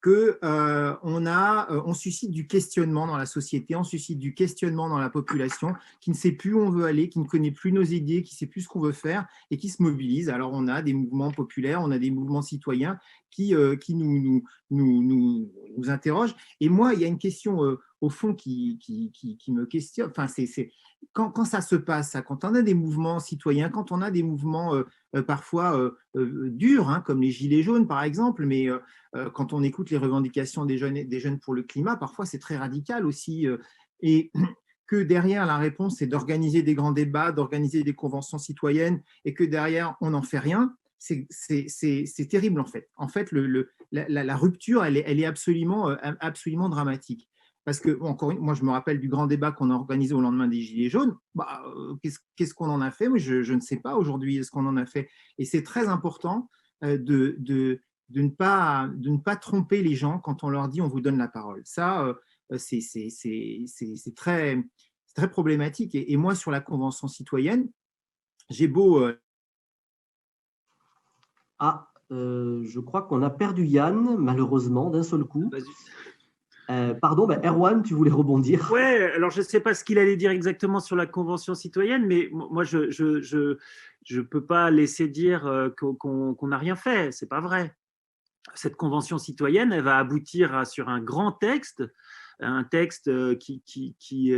qu'on suscite du questionnement dans la société, on suscite du questionnement dans la population qui ne sait plus où on veut aller, qui ne connaît plus nos idées, qui ne sait plus ce qu'on veut faire et qui se mobilise. Alors, on a des mouvements populaires, on a des mouvements citoyens qui nous interrogent. Et moi, il y a une question au fond qui me questionne. Enfin, quand ça se passe, quand on a des mouvements citoyens, quand on a des mouvements parfois durs, hein, comme les Gilets jaunes, par exemple, mais quand on écoute les revendications des jeunes pour le climat, parfois c'est très radical aussi. Et que derrière, la réponse, c'est d'organiser des grands débats, d'organiser des conventions citoyennes, et que derrière, on n'en fait rien, c'est terrible en fait. En fait, la rupture, elle est absolument dramatique. Parce que, moi, je me rappelle du grand débat qu'on a organisé au lendemain des Gilets jaunes. Qu'est-ce qu'on en a fait? Moi, je ne sais pas aujourd'hui ce qu'on en a fait. Et c'est très important de ne pas tromper les gens quand on leur dit on vous donne la parole. Ça, c'est très problématique. Et moi, sur la Convention citoyenne, j'ai beau… je crois qu'on a perdu Yann, malheureusement, d'un seul coup. Pardon, Erwan, tu voulais rebondir? Ouais, alors je ne sais pas ce qu'il allait dire exactement sur la Convention citoyenne, mais moi, je peux pas laisser dire qu'on n'a rien fait. C'est pas vrai. Cette Convention citoyenne, elle va aboutir sur un grand texte, un texte qui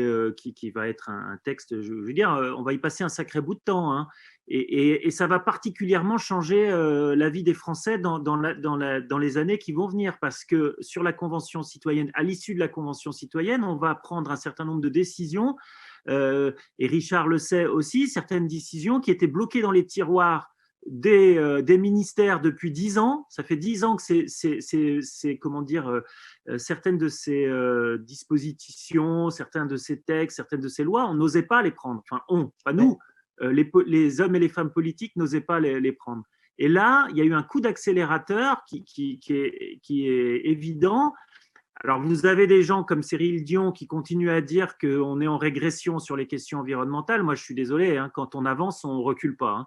va être un texte, je veux dire, on va y passer un sacré bout de temps, hein, et ça va particulièrement changer la vie des Français dans les années qui vont venir, parce que sur la Convention citoyenne, à l'issue de la Convention citoyenne, on va prendre un certain nombre de décisions, et Richard le sait aussi, certaines décisions qui étaient bloquées dans les tiroirs des ministères depuis 10 ans. Ça fait 10 ans que c'est comment dire, certaines de ces dispositions, certains de ces textes, certaines de ces lois, on n'osait pas les prendre. Enfin, pas nous, les hommes et les femmes politiques n'osaient pas les prendre. Et là, il y a eu un coup d'accélérateur qui est évident. Alors, vous avez des gens comme Cyril Dion qui continuent à dire qu'on est en régression sur les questions environnementales. Moi, je suis désolé, hein, quand on avance, on ne recule pas, hein.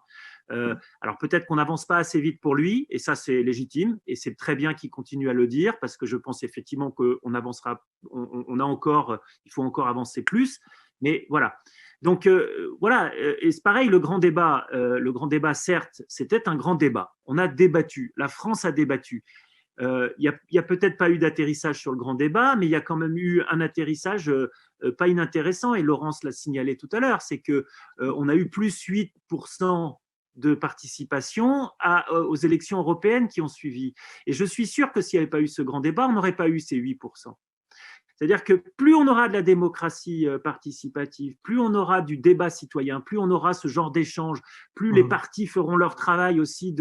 Alors peut-être qu'on n'avance pas assez vite pour lui, et ça c'est légitime, et c'est très bien qu'il continue à le dire, parce que je pense effectivement qu'on avancera, il faut encore avancer plus, mais voilà. Donc voilà, et c'est pareil, le grand débat, certes, c'était un grand débat. On a débattu, la France a débattu. Il n'y a peut-être pas eu d'atterrissage sur le grand débat, mais il y a quand même eu un atterrissage pas inintéressant, et Laurence l'a signalé tout à l'heure, c'est qu'on a eu plus 8% de participation aux élections européennes qui ont suivi. Et je suis sûr que s'il n'y avait pas eu ce grand débat, on n'aurait pas eu ces 8%. C'est-à-dire que plus on aura de la démocratie participative, plus on aura du débat citoyen, plus on aura ce genre d'échange, plus les partis feront leur travail aussi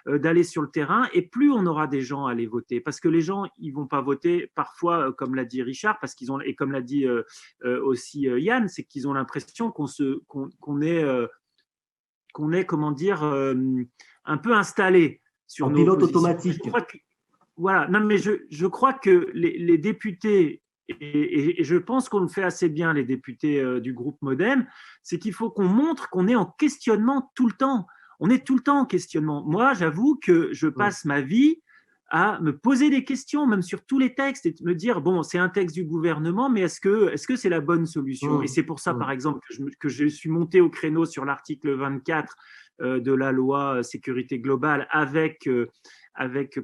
d'aller sur le terrain, et plus on aura des gens à aller voter. Parce que les gens, ils ne vont pas voter parfois, comme l'a dit Richard, et comme l'a dit aussi Yann, c'est qu'ils ont l'impression qu'on est, comment dire, un peu installé sur en nos pilote positions. automatique. Voilà, non, mais je crois que les députés, et je pense qu'on le fait assez bien, les députés du groupe Modem, c'est qu'il faut qu'on montre qu'on est en questionnement tout le temps. On est tout le temps en questionnement. Moi, j'avoue que je passe ma vie à me poser des questions, même sur tous les textes, et de me dire, bon, c'est un texte du gouvernement, mais est-ce que c'est la bonne solution? Et c'est pour ça, par exemple, que je suis monté au créneau sur l'article 24 de la loi sécurité globale avec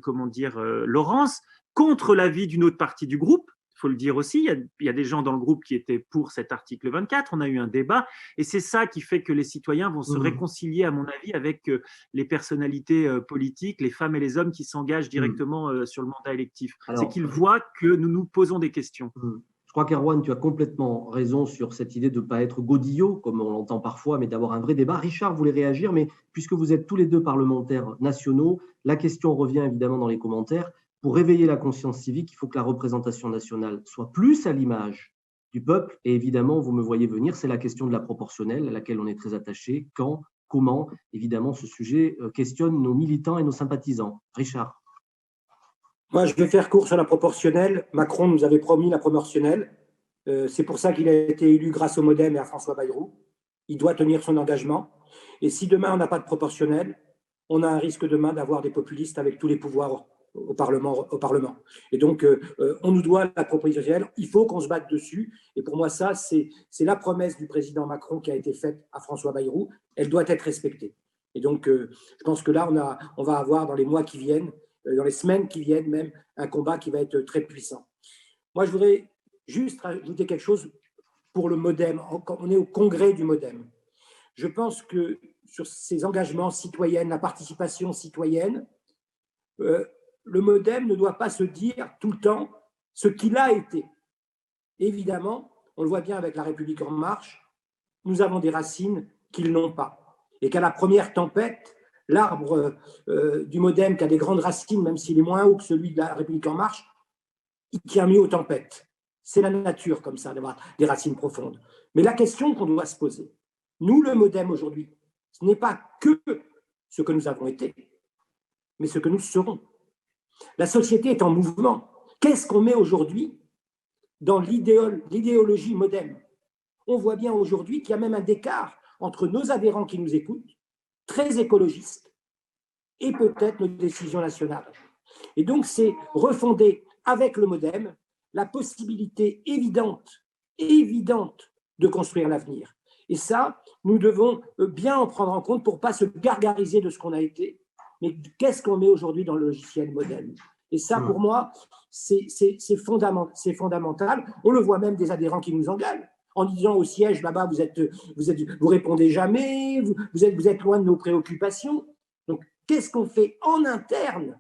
comment dire, Laurence, contre l'avis d'une autre partie du groupe. Il faut le dire aussi, il y a des gens dans le groupe qui étaient pour cet article 24, on a eu un débat, et c'est ça qui fait que les citoyens vont se réconcilier, à mon avis, avec les personnalités politiques, les femmes et les hommes qui s'engagent directement sur le mandat électif. C'est qu'ils voient que nous nous posons des questions. Je crois qu'Erwan, tu as complètement raison sur cette idée de ne pas être godillot, comme on l'entend parfois, mais d'avoir un vrai débat. Richard voulait réagir, mais puisque vous êtes tous les deux parlementaires nationaux, la question revient évidemment dans les commentaires. Pour réveiller la conscience civique, il faut que la représentation nationale soit plus à l'image du peuple. Et évidemment, vous me voyez venir, c'est la question de la proportionnelle à laquelle on est très attaché. Quand comment, évidemment, ce sujet questionne nos militants et nos sympathisants. Richard. Moi, je vais faire court sur la proportionnelle. Macron nous avait promis la proportionnelle. C'est pour ça qu'il a été élu grâce au MoDem et à François Bayrou. Il doit tenir son engagement. Et si demain, on n'a pas de proportionnelle, on a un risque demain d'avoir des populistes avec tous les pouvoirs au Parlement. Et donc, on nous doit la proportionnelle. Il faut qu'on se batte dessus. Et pour moi, ça, c'est la promesse du président Macron qui a été faite à François Bayrou. Elle doit être respectée. Et donc, je pense que là, on va avoir dans les mois qui viennent, dans les semaines qui viennent même, un combat qui va être très puissant. Moi, je voudrais juste rajouter quelque chose pour le MoDem. On est au congrès du MoDem. Je pense que sur ces engagements citoyens, la participation citoyenne, le MoDem ne doit pas se dire tout le temps ce qu'il a été. Évidemment, on le voit bien avec La République en marche, nous avons des racines qu'ils n'ont pas. Et qu'à la première tempête, l'arbre du MoDem qui a des grandes racines, même s'il est moins haut que celui de La République en marche, il tient mieux aux tempêtes. C'est la nature comme ça, d'avoir des racines profondes. Mais la question qu'on doit se poser, nous, le MoDem aujourd'hui, ce n'est pas que ce que nous avons été, mais ce que nous serons. La société est en mouvement. Qu'est-ce qu'on met aujourd'hui dans l'idéologie MoDem? On voit bien aujourd'hui qu'il y a même un écart entre nos adhérents qui nous écoutent, très écologistes, et peut-être nos décisions nationales. Et donc, c'est refonder avec le MoDem la possibilité évidente de construire l'avenir. Et ça, nous devons bien en prendre en compte pour ne pas se gargariser de ce qu'on a été, mais qu'est-ce qu'on met aujourd'hui dans le logiciel MoDem? Et ça, pour moi, c'est fondamental. On le voit même des adhérents qui nous engueulent en disant au siège, là-bas, vous répondez jamais, vous êtes loin de nos préoccupations. Donc, qu'est-ce qu'on fait en interne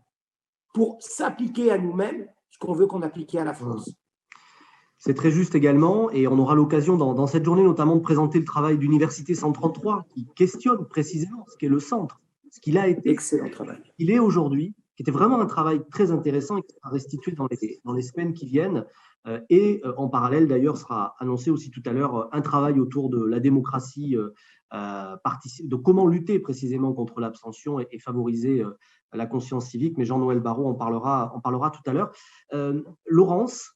pour s'appliquer à nous-mêmes ce qu'on veut qu'on applique à la France? C'est très juste également, et on aura l'occasion dans cette journée notamment de présenter le travail d'Université 133 qui questionne précisément ce qu'est le centre, ce qu'il a été, excellent travail. Il est aujourd'hui, qui était vraiment un travail très intéressant et qui sera restitué dans les semaines qui viennent. Et en parallèle, d'ailleurs, sera annoncé aussi tout à l'heure un travail autour de la démocratie, de comment lutter précisément contre l'abstention et favoriser la conscience civique. Mais Jean-Noël Barrot en parlera tout à l'heure. Laurence,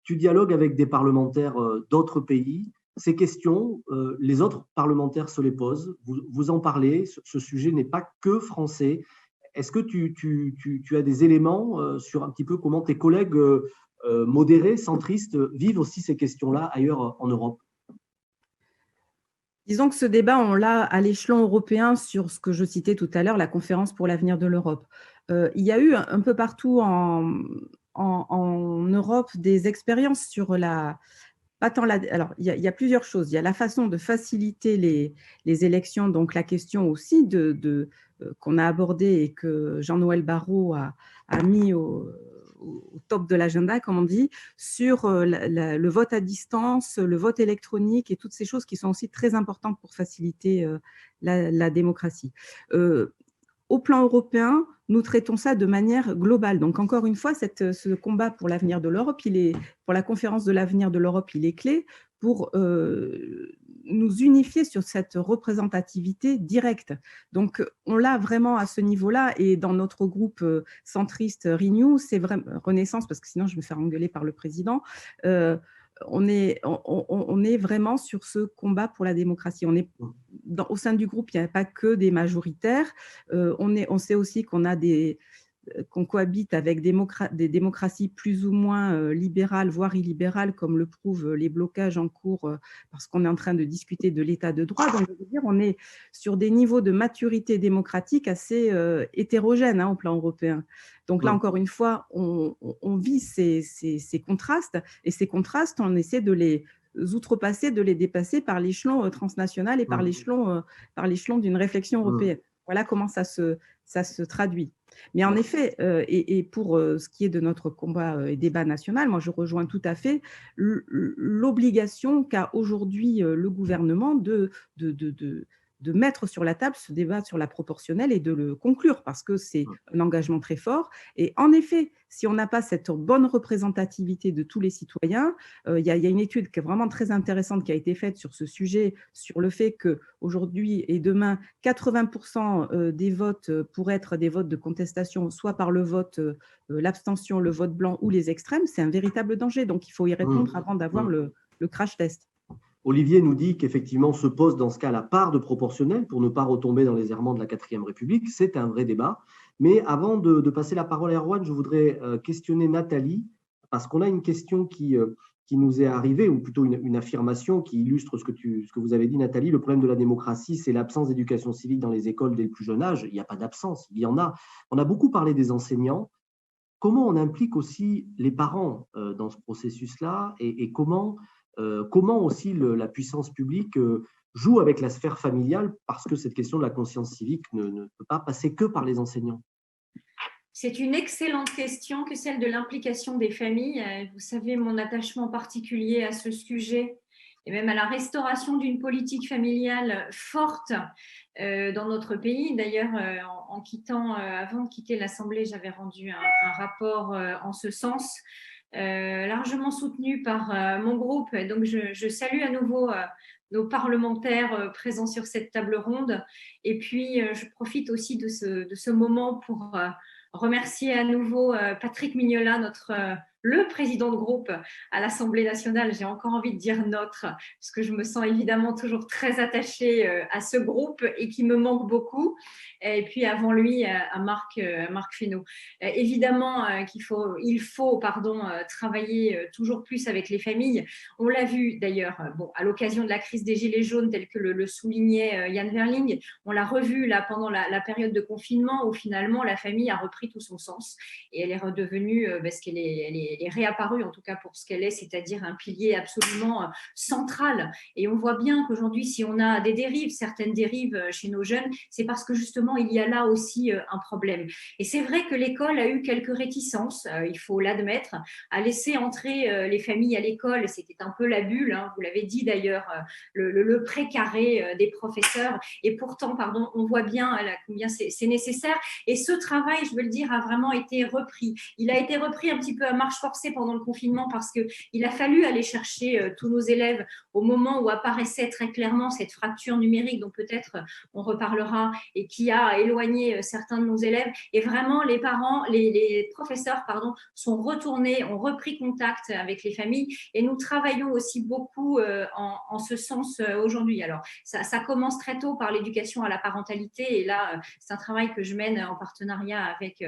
tu dialogues avec des parlementaires d'autres pays. Ces questions, les autres parlementaires se les posent. Vous en parlez. Ce sujet n'est pas que français. Est-ce que tu as des éléments sur un petit peu comment tes collègues modérés, centristes, vivent aussi ces questions-là ailleurs en Europe? Disons que ce débat, on l'a à l'échelon européen sur ce que je citais tout à l'heure, la conférence pour l'avenir de l'Europe. Il y a eu un peu partout en Europe des expériences sur alors, il y a plusieurs choses. Il y a la façon de faciliter les élections, donc la question aussi qu'on a abordée et que Jean-Noël Barrot a mis au top de l'agenda, comme on dit, sur le vote à distance, le vote électronique et toutes ces choses qui sont aussi très importantes pour faciliter la démocratie. Au plan européen, nous traitons ça de manière globale. Donc, encore une fois, ce combat pour l'avenir de l'Europe, pour la conférence de l'avenir de l'Europe, il est clé pour nous unifier sur cette représentativité directe. Donc, on l'a vraiment à ce niveau-là. Et dans notre groupe centriste Renew, c'est vraiment Renaissance, parce que sinon, je vais me faire engueuler par le président. On est vraiment sur ce combat pour la démocratie. Au sein du groupe, il n'y a pas que des majoritaires. On sait aussi qu'on cohabite avec des démocraties plus ou moins libérales, voire illibérales, comme le prouvent les blocages en cours, parce qu'on est en train de discuter de l'état de droit. Donc, je veux dire, on est sur des niveaux de maturité démocratique assez hétérogènes au plan européen. Donc là, encore une fois, on vit ces contrastes, et ces contrastes, on essaie de les outrepasser, de les dépasser par l'échelon transnational et par l'échelon d'une réflexion européenne. Voilà comment ça se traduit. Mais en effet, et pour ce qui est de notre combat et débat national, moi je rejoins tout à fait l'obligation qu'a aujourd'hui le gouvernement de mettre sur la table ce débat sur la proportionnelle et de le conclure, parce que c'est un engagement très fort. Et en effet, si on n'a pas cette bonne représentativité de tous les citoyens, il y a une étude qui est vraiment très intéressante qui a été faite sur ce sujet, sur le fait qu'aujourd'hui et demain, 80% des votes pourraient être des votes de contestation, soit par le vote, l'abstention, le vote blanc ou les extrêmes. C'est un véritable danger. Donc, il faut y répondre avant d'avoir le crash test. Olivier nous dit qu'effectivement se pose dans ce cas la part de proportionnel pour ne pas retomber dans les errements de la 4e République. C'est un vrai débat. Mais avant de passer la parole à Erwan, je voudrais questionner Nathalie, parce qu'on a une question qui nous est arrivée, ou plutôt une affirmation qui illustre ce que vous avez dit, Nathalie. Le problème de la démocratie, c'est l'absence d'éducation civique dans les écoles dès le plus jeune âge. Il n'y a pas d'absence, il y en a. On a beaucoup parlé des enseignants. Comment on implique aussi les parents dans ce processus-là et comment aussi la puissance publique joue avec la sphère familiale, parce que cette question de la conscience civique ne peut pas passer que par les enseignants. C'est une excellente question que celle de l'implication des familles. Vous savez, mon attachement particulier à ce sujet et même à la restauration d'une politique familiale forte dans notre pays. D'ailleurs, avant de quitter l'Assemblée, j'avais rendu un rapport en ce sens, largement soutenu par mon groupe. Donc, je salue à nouveau nos parlementaires présents sur cette table ronde. Et puis, je profite aussi de ce moment pour remercier à nouveau Patrick Mignola, le président de groupe à l'Assemblée nationale. J'ai encore envie de dire notre, parce que je me sens évidemment toujours très attachée à ce groupe et qui me manque beaucoup. Et puis avant lui, à Marc Fesneau. Évidemment qu'il faut travailler toujours plus avec les familles. On l'a vu d'ailleurs à l'occasion de la crise des Gilets jaunes, tel que le soulignait Yann Verling. On l'a revu là pendant la période de confinement où finalement la famille a repris tout son sens et elle est redevenue parce qu'elle est réapparue, en tout cas pour ce qu'elle est, c'est-à-dire un pilier absolument central. Et on voit bien qu'aujourd'hui, si on a des dérives, certaines dérives chez nos jeunes, c'est parce que justement, il y a là aussi un problème. Et c'est vrai que l'école a eu quelques réticences, il faut l'admettre, à laisser entrer les familles à l'école. C'était un peu la bulle, hein, vous l'avez dit d'ailleurs, le précaré des professeurs. Et pourtant, on voit bien combien c'est nécessaire. Et ce travail, je veux le dire, a vraiment été repris. Il a été repris un petit peu à marche forcée pendant le confinement parce qu'il a fallu aller chercher tous nos élèves au moment où apparaissait très clairement cette fracture numérique dont peut-être on reparlera et qui a éloigné certains de nos élèves. Et vraiment, les professeurs sont retournés, ont repris contact avec les familles et nous travaillons aussi beaucoup en ce sens aujourd'hui. Alors, ça commence très tôt par l'éducation à la parentalité et là, c'est un travail que je mène en partenariat avec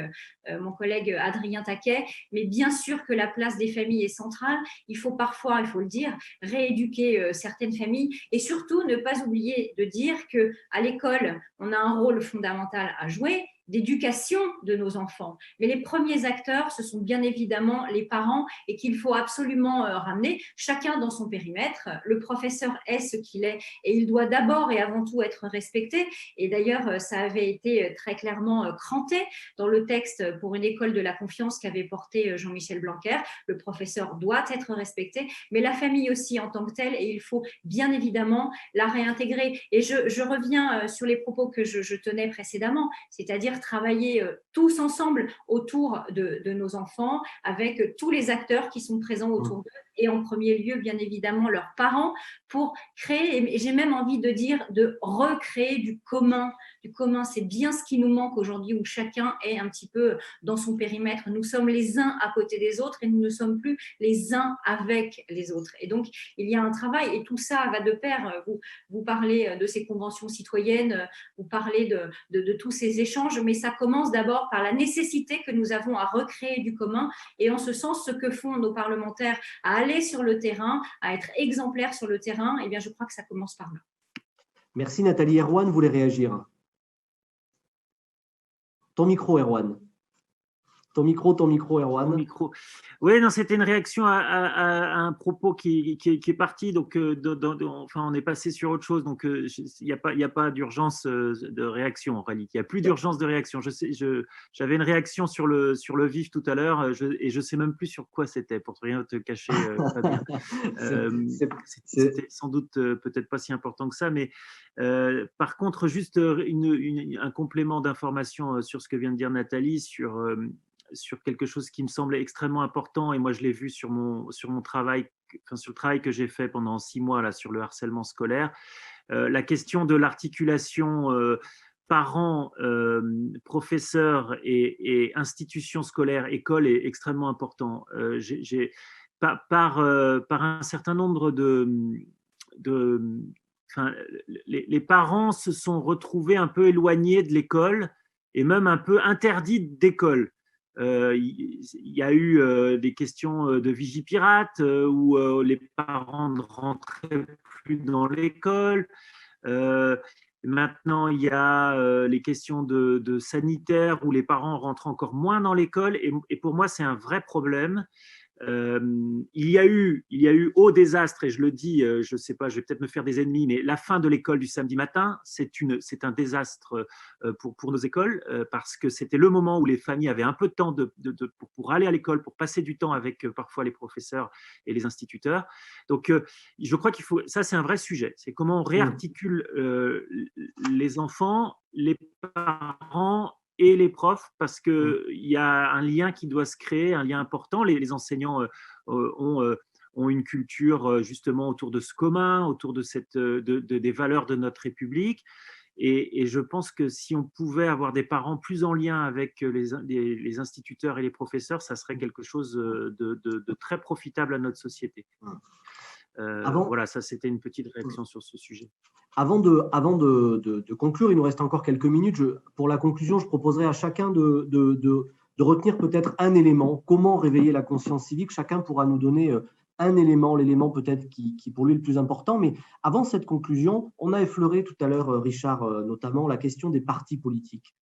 mon collègue Adrien Taquet, mais bien sûr que la place des familles est centrale. Il faut parfois, il faut le dire, rééduquer certaines familles et surtout ne pas oublier de dire qu'à l'école, on a un rôle fondamental à jouer d'éducation de nos enfants. Mais les premiers acteurs, ce sont bien évidemment les parents et qu'il faut absolument ramener, chacun dans son périmètre. Le professeur est ce qu'il est et il doit d'abord et avant tout être respecté. Et d'ailleurs, ça avait été très clairement cranté dans le texte pour une école de la confiance qu'avait porté Jean-Michel Blanquer. Le professeur doit être respecté, mais la famille aussi en tant que telle, et il faut bien évidemment la réintégrer. Et je reviens sur les propos que je tenais précédemment, c'est-à-dire travailler tous ensemble autour de nos enfants, avec tous les acteurs qui sont présents autour d'eux, et en premier lieu, bien évidemment, leurs parents, pour créer, et j'ai même envie de dire, de recréer du commun. Du commun, c'est bien ce qui nous manque aujourd'hui, où chacun est un petit peu dans son périmètre. Nous sommes les uns à côté des autres et nous ne sommes plus les uns avec les autres. Et donc, il y a un travail, et tout ça va de pair. Vous parlez de ces conventions citoyennes, vous parlez de tous ces échanges, mais ça commence d'abord par la nécessité que nous avons à recréer du commun. Et en ce sens, ce que font nos parlementaires à aller sur le terrain, à être exemplaires sur le terrain, eh bien, je crois que ça commence par là. Merci Nathalie. Erwan voulait réagir. Ton micro, Erwan. Ton micro, Erwan. Micro. Oui, non, c'était une réaction à un propos qui est parti. Donc, enfin, on est passé sur autre chose. Donc, il n'y a pas d'urgence de réaction en réalité. Il n'y a plus d'urgence de réaction. J'avais une réaction sur le vif tout à l'heure et je ne sais même plus sur quoi c'était, pour rien te cacher, Fabien. C'était sans doute peut-être pas si important que ça. Mais par contre, juste un complément d'information sur ce que vient de dire Nathalie, sur quelque chose qui me semblait extrêmement important, et moi je l'ai vu sur mon travail, enfin, sur le travail que j'ai fait pendant 6 mois là, sur le harcèlement scolaire, la question de l'articulation parents, professeurs et institutions scolaires, écoles est extrêmement important. Par un certain nombre enfin, les parents se sont retrouvés un peu éloignés de l'école et même un peu interdits d'école. Il y a eu des questions de Vigipirate où les parents ne rentraient plus dans l'école. Maintenant, il y a les questions de sanitaire où les parents rentrent encore moins dans l'école. Et pour moi, c'est un vrai problème. Il y a eu au désastre, et je le dis, je ne sais pas, je vais peut-être me faire des ennemis, mais la fin de l'école du samedi matin, c'est un désastre pour nos écoles, parce que c'était le moment où les familles avaient un peu de temps pour aller à l'école, pour passer du temps avec parfois les professeurs et les instituteurs. Donc, je crois qu'il faut, ça c'est un vrai sujet, c'est comment on réarticule les enfants, les parents et les profs, parce qu'il y a un lien qui doit se créer, un lien important. Les enseignants ont une culture justement autour de ce commun, autour de des valeurs de notre République. Et je pense que si on pouvait avoir des parents plus en lien avec les instituteurs et les professeurs, ça serait quelque chose de très profitable à notre société. Voilà, ça c'était une petite réaction sur ce sujet. Avant de conclure, il nous reste encore quelques minutes. Pour la conclusion, je proposerai à chacun de retenir peut-être un élément. Comment réveiller la conscience civique? Chacun pourra nous donner un élément, l'élément peut-être qui pour lui est le plus important. Mais avant cette conclusion, on a effleuré tout à l'heure, Richard, notamment la question des partis politiques.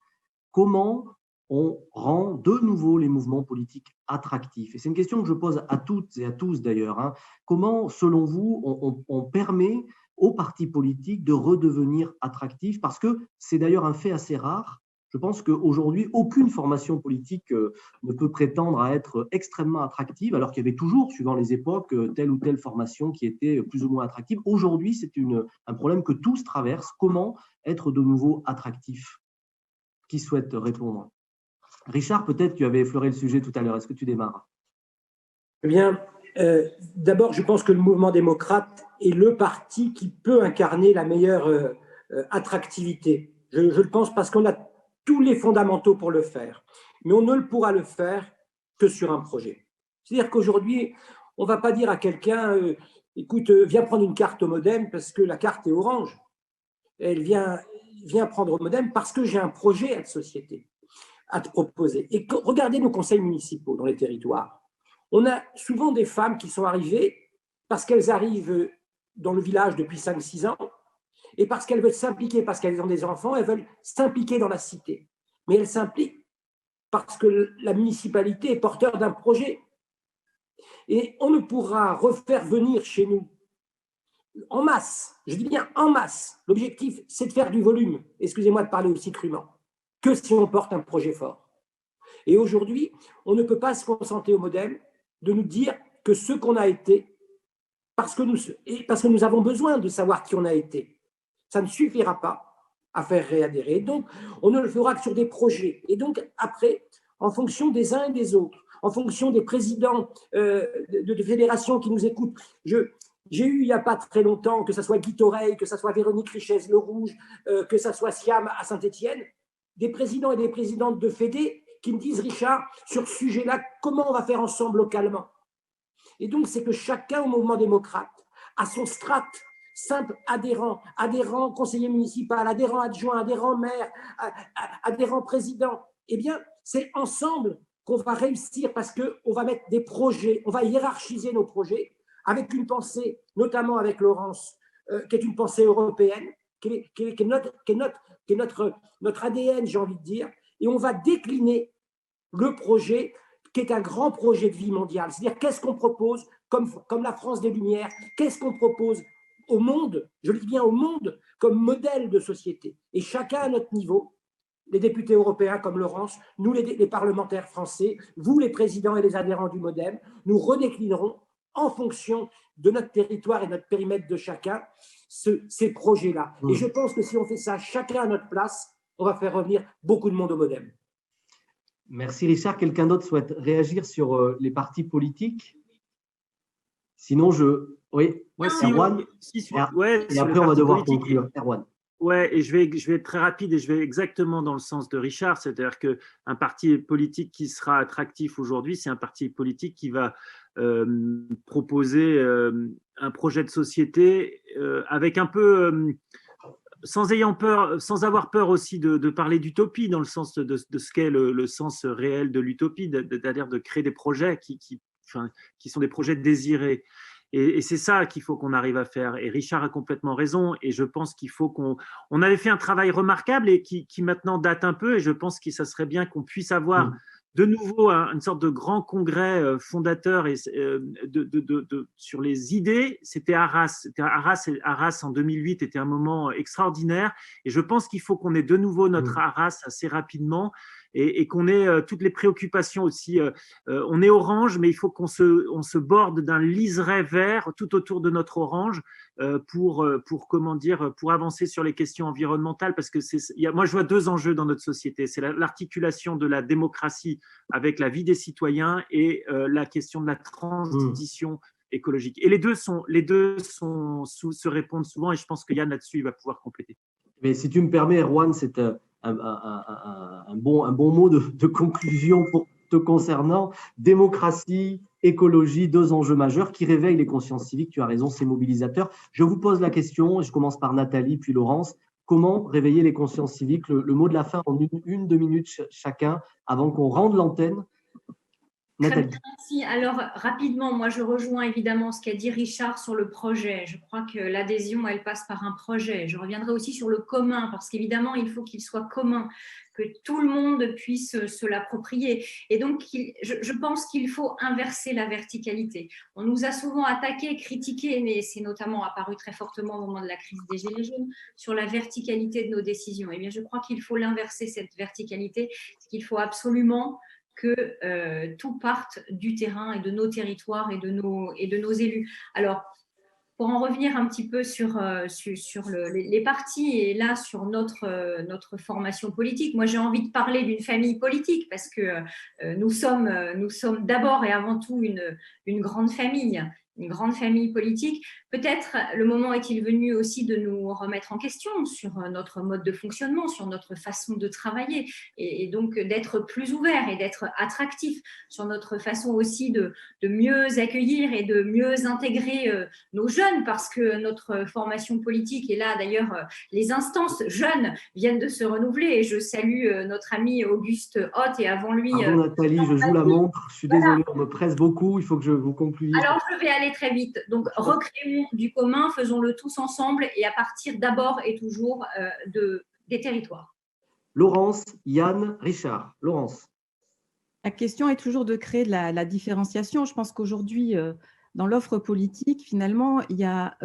Comment on rend de nouveau les mouvements politiques attractifs? Et c'est une question que je pose à toutes et à tous d'ailleurs. Hein. Comment, selon vous, on permet aux partis politiques de redevenir attractifs? Parce que c'est d'ailleurs un fait assez rare. Je pense qu'aujourd'hui, aucune formation politique ne peut prétendre à être extrêmement attractive, alors qu'il y avait toujours, suivant les époques, telle ou telle formation qui était plus ou moins attractive. Aujourd'hui, c'est un problème que tous traversent. Comment être de nouveau attractif? Qui souhaite répondre? Richard, peut-être tu avais effleuré le sujet tout à l'heure. Est-ce que tu démarres? Eh bien, d'abord, je pense que le mouvement démocrate est le parti qui peut incarner la meilleure attractivité. Je le pense parce qu'on a tous les fondamentaux pour le faire. Mais on ne pourra le faire que sur un projet. C'est-à-dire qu'aujourd'hui, on ne va pas dire à quelqu'un écoute, viens prendre une carte au modem parce que la carte est orange. Elle vient prendre au modem parce que j'ai un projet à de société à te proposer. Et regardez nos conseils municipaux dans les territoires. On a souvent des femmes qui sont arrivées parce qu'elles arrivent dans le village depuis 5-6 ans et parce qu'elles veulent s'impliquer, parce qu'elles ont des enfants, elles veulent s'impliquer dans la cité. Mais elles s'impliquent parce que la municipalité est porteur d'un projet. Et on ne pourra refaire venir chez nous en masse, je dis bien en masse, l'objectif c'est de faire du volume, excusez-moi de parler aussi crûment, que si on porte un projet fort. Et aujourd'hui, on ne peut pas se contenter au modèle de nous dire que ce qu'on a été, parce que nous avons besoin de savoir qui on a été, ça ne suffira pas à faire réadhérer. Donc, on ne le fera que sur des projets. Et donc, après, en fonction des uns et des autres, en fonction des présidents de fédérations qui nous écoutent, j'ai eu il n'y a pas très longtemps, que ce soit Guy Toreil, que ce soit Véronique Richez-Le Rouge, que ce soit Siam à Saint-Étienne, des présidents et des présidentes de Fédé qui me disent, Richard, sur ce sujet-là, comment on va faire ensemble localement? Et donc, c'est que chacun au mouvement démocrate a son strate, simple adhérent, conseiller municipal, adhérent adjoint, adhérent maire, adhérent président. Eh bien, c'est ensemble qu'on va réussir parce qu'on va mettre des projets, on va hiérarchiser nos projets avec une pensée, notamment avec Laurence, qui est une pensée européenne, qui est notre ADN, j'ai envie de dire, et on va décliner le projet qui est un grand projet de vie mondiale. C'est-à-dire, qu'est-ce qu'on propose comme la France des Lumières, qu'est-ce qu'on propose au monde, je le dis bien au monde, comme modèle de société. Et chacun à notre niveau, les députés européens comme Laurence, nous les parlementaires français, vous les présidents et les adhérents du MoDem, nous redéclinerons en fonction de notre territoire et notre périmètre de chacun ces projets-là. Et je pense que si on fait ça chacun à notre place, on va faire revenir beaucoup de monde au MoDem. Merci Richard. Quelqu'un d'autre souhaite réagir sur les partis politiques? Sinon, oui, Erwan. Et après, on va devoir conclure. Erwan. Ouais, et je vais être très rapide et je vais exactement dans le sens de Richard, c'est-à-dire qu'un parti politique qui sera attractif aujourd'hui, c'est un parti politique qui va proposer un projet de société avec un peu, sans avoir peur aussi de parler d'utopie dans le sens de ce qu'est le sens réel de l'utopie, c'est-à-dire de créer des projets qui sont des projets désirés. Et c'est ça qu'il faut qu'on arrive à faire. Et Richard a complètement raison. Et je pense qu'il faut on avait fait un travail remarquable et qui maintenant date un peu. Et je pense que ça serait bien qu'on puisse avoir de nouveau une sorte de grand congrès fondateur sur les idées. C'était Arras. Arras en 2008 était un moment extraordinaire. Et je pense qu'il faut qu'on ait de nouveau notre Arras assez rapidement. Et qu'on ait toutes les préoccupations aussi. On est orange, mais il faut qu'on se borde d'un liseré vert tout autour de notre orange pour avancer sur les questions environnementales. Parce que moi, je vois deux enjeux dans notre société. C'est l'articulation de la démocratie avec la vie des citoyens et la question de la transition écologique. Et les deux se répondent souvent. Et je pense que Yann, là-dessus, il va pouvoir compléter. Mais si tu me permets, Erwan, c'est un bon mot de conclusion pour te concernant. Démocratie, écologie, deux enjeux majeurs qui réveillent les consciences civiques. Tu as raison, c'est mobilisateur. Je vous pose la question, et je commence par Nathalie, puis Laurence. Comment réveiller les consciences civiques? Le mot de la fin en une, 2 minutes chacun, avant qu'on rende l'antenne. Nathalie. Très bien, merci. Alors, rapidement, moi, je rejoins évidemment ce qu'a dit Richard sur le projet. Je crois que l'adhésion, elle passe par un projet. Je reviendrai aussi sur le commun, parce qu'évidemment, il faut qu'il soit commun, que tout le monde puisse se l'approprier. Et donc, je pense qu'il faut inverser la verticalité. On nous a souvent attaqué, critiqué, mais c'est notamment apparu très fortement au moment de la crise des Gilets jaunes, sur la verticalité de nos décisions. Eh bien, je crois qu'il faut l'inverser, cette verticalité, qu'il faut absolument que tout parte du terrain et de nos territoires et de nos élus. Alors, pour en revenir un petit peu sur les partis et là sur notre formation politique, moi j'ai envie de parler d'une famille politique parce que nous sommes d'abord et avant tout une grande famille. Une grande famille politique. Peut-être le moment est-il venu aussi de nous remettre en question sur notre mode de fonctionnement, sur notre façon de travailler et donc d'être plus ouvert et d'être attractif sur notre façon aussi de mieux accueillir et de mieux intégrer nos jeunes parce que notre formation politique et là d'ailleurs les instances jeunes viennent de se renouveler et je salue notre ami Auguste Hott et avant lui… Pardon Nathalie, je joue la montre, je suis désolée, on me presse beaucoup, il faut que vous concluiez. Alors je vais aller très vite. Donc, recréons du commun, faisons-le tous ensemble et à partir d'abord et toujours des territoires. Laurence, Yann, Richard. Laurence. La question est toujours de créer de la différenciation. Je pense qu'aujourd'hui, dans l'offre politique, finalement, il y a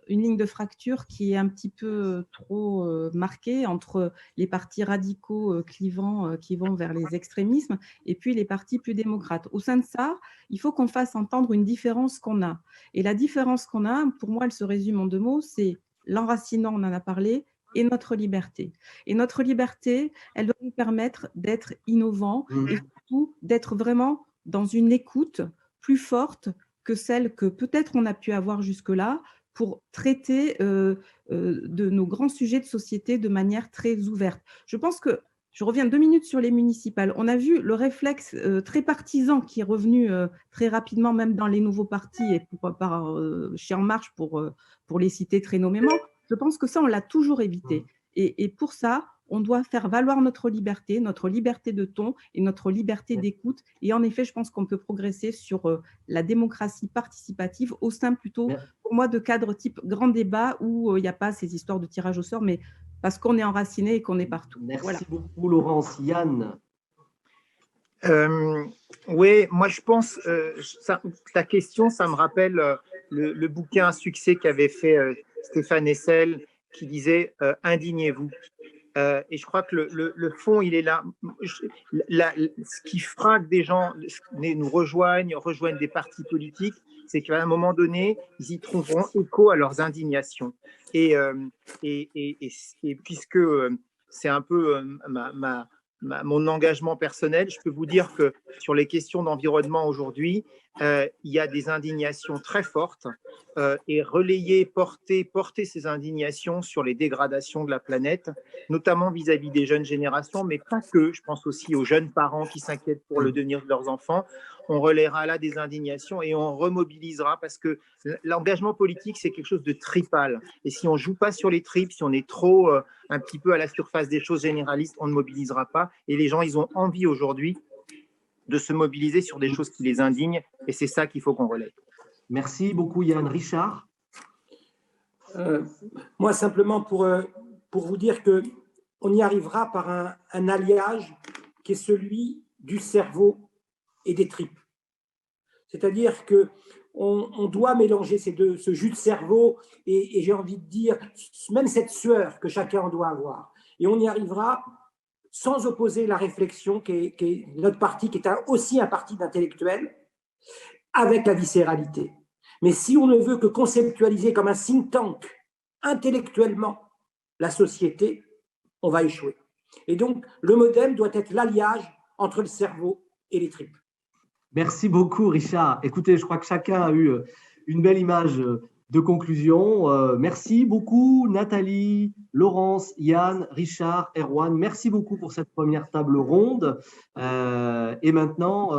une ligne de fracture qui est un petit peu trop marquée entre les partis radicaux clivants qui vont vers les extrémismes et puis les partis plus démocrates. Au sein de ça, il faut qu'on fasse entendre une différence qu'on a. Et la différence qu'on a, pour moi, elle se résume en 2 mots, c'est l'enracinement, on en a parlé, et notre liberté. Et notre liberté, elle doit nous permettre d'être innovants et surtout d'être vraiment dans une écoute plus forte que celle que peut-être on a pu avoir jusque-là pour traiter de nos grands sujets de société de manière très ouverte. Je pense que, je reviens 2 minutes sur les municipales, on a vu le réflexe très partisan qui est revenu très rapidement, même dans les nouveaux partis et chez En Marche pour les citer très nommément. Je pense que ça, on l'a toujours évité. Et pour ça, on doit faire valoir notre liberté de ton et notre liberté d'écoute. Et en effet, je pense qu'on peut progresser sur la démocratie participative au sein plutôt, pour moi, de cadres type grand débat où il n'y a pas ces histoires de tirage au sort, mais parce qu'on est enraciné et qu'on est partout. Merci beaucoup, Laurence. Yann. Oui, moi je pense, ta question, ça me rappelle le bouquin à succès qu'avait fait Stéphane Hessel, qui disait indignez-vous. Et je crois que le fond, il est là. Ce qui fera que des gens nous rejoignent des partis politiques, c'est qu'à un moment donné, ils y trouveront écho à leurs indignations. Et puisque c'est un peu mon engagement personnel, je peux vous dire que sur les questions d'environnement aujourd'hui, il y a des indignations très fortes et relayer, porter ces indignations sur les dégradations de la planète, notamment vis-à-vis des jeunes générations, mais pas que. Je pense aussi aux jeunes parents qui s'inquiètent pour le devenir de leurs enfants. On relayera là des indignations et on remobilisera, parce que l'engagement politique, c'est quelque chose de tripal. Et si on ne joue pas sur les tripes, si on est trop un petit peu à la surface des choses généralistes, on ne mobilisera pas. Et les gens, ils ont envie aujourd'hui de se mobiliser sur des choses qui les indignent, et c'est ça qu'il faut qu'on relaie. Merci beaucoup Yann. Richard? Moi, simplement pour vous dire qu'on y arrivera par un alliage qui est celui du cerveau et des tripes. C'est-à-dire qu'on doit mélanger ce jus de cerveau et j'ai envie de dire, même cette sueur que chacun doit avoir. Et on y arrivera sans opposer la réflexion qui est notre parti, qui est aussi un parti d'intellectuels, avec la viscéralité. Mais si on ne veut que conceptualiser comme un think tank intellectuellement la société, on va échouer. Et donc, le modem doit être l'alliage entre le cerveau et les tripes. Merci beaucoup, Richard. Écoutez, je crois que chacun a eu une belle image de conclusion. Merci beaucoup, Nathalie, Laurence, Yann, Richard, Erwan. Merci beaucoup pour cette première table ronde. Et maintenant,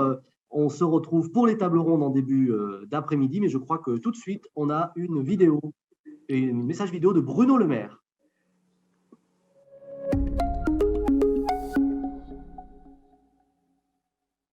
on se retrouve pour les tables rondes en début d'après-midi, mais je crois que tout de suite, on a une vidéo, un message vidéo de Bruno Le Maire.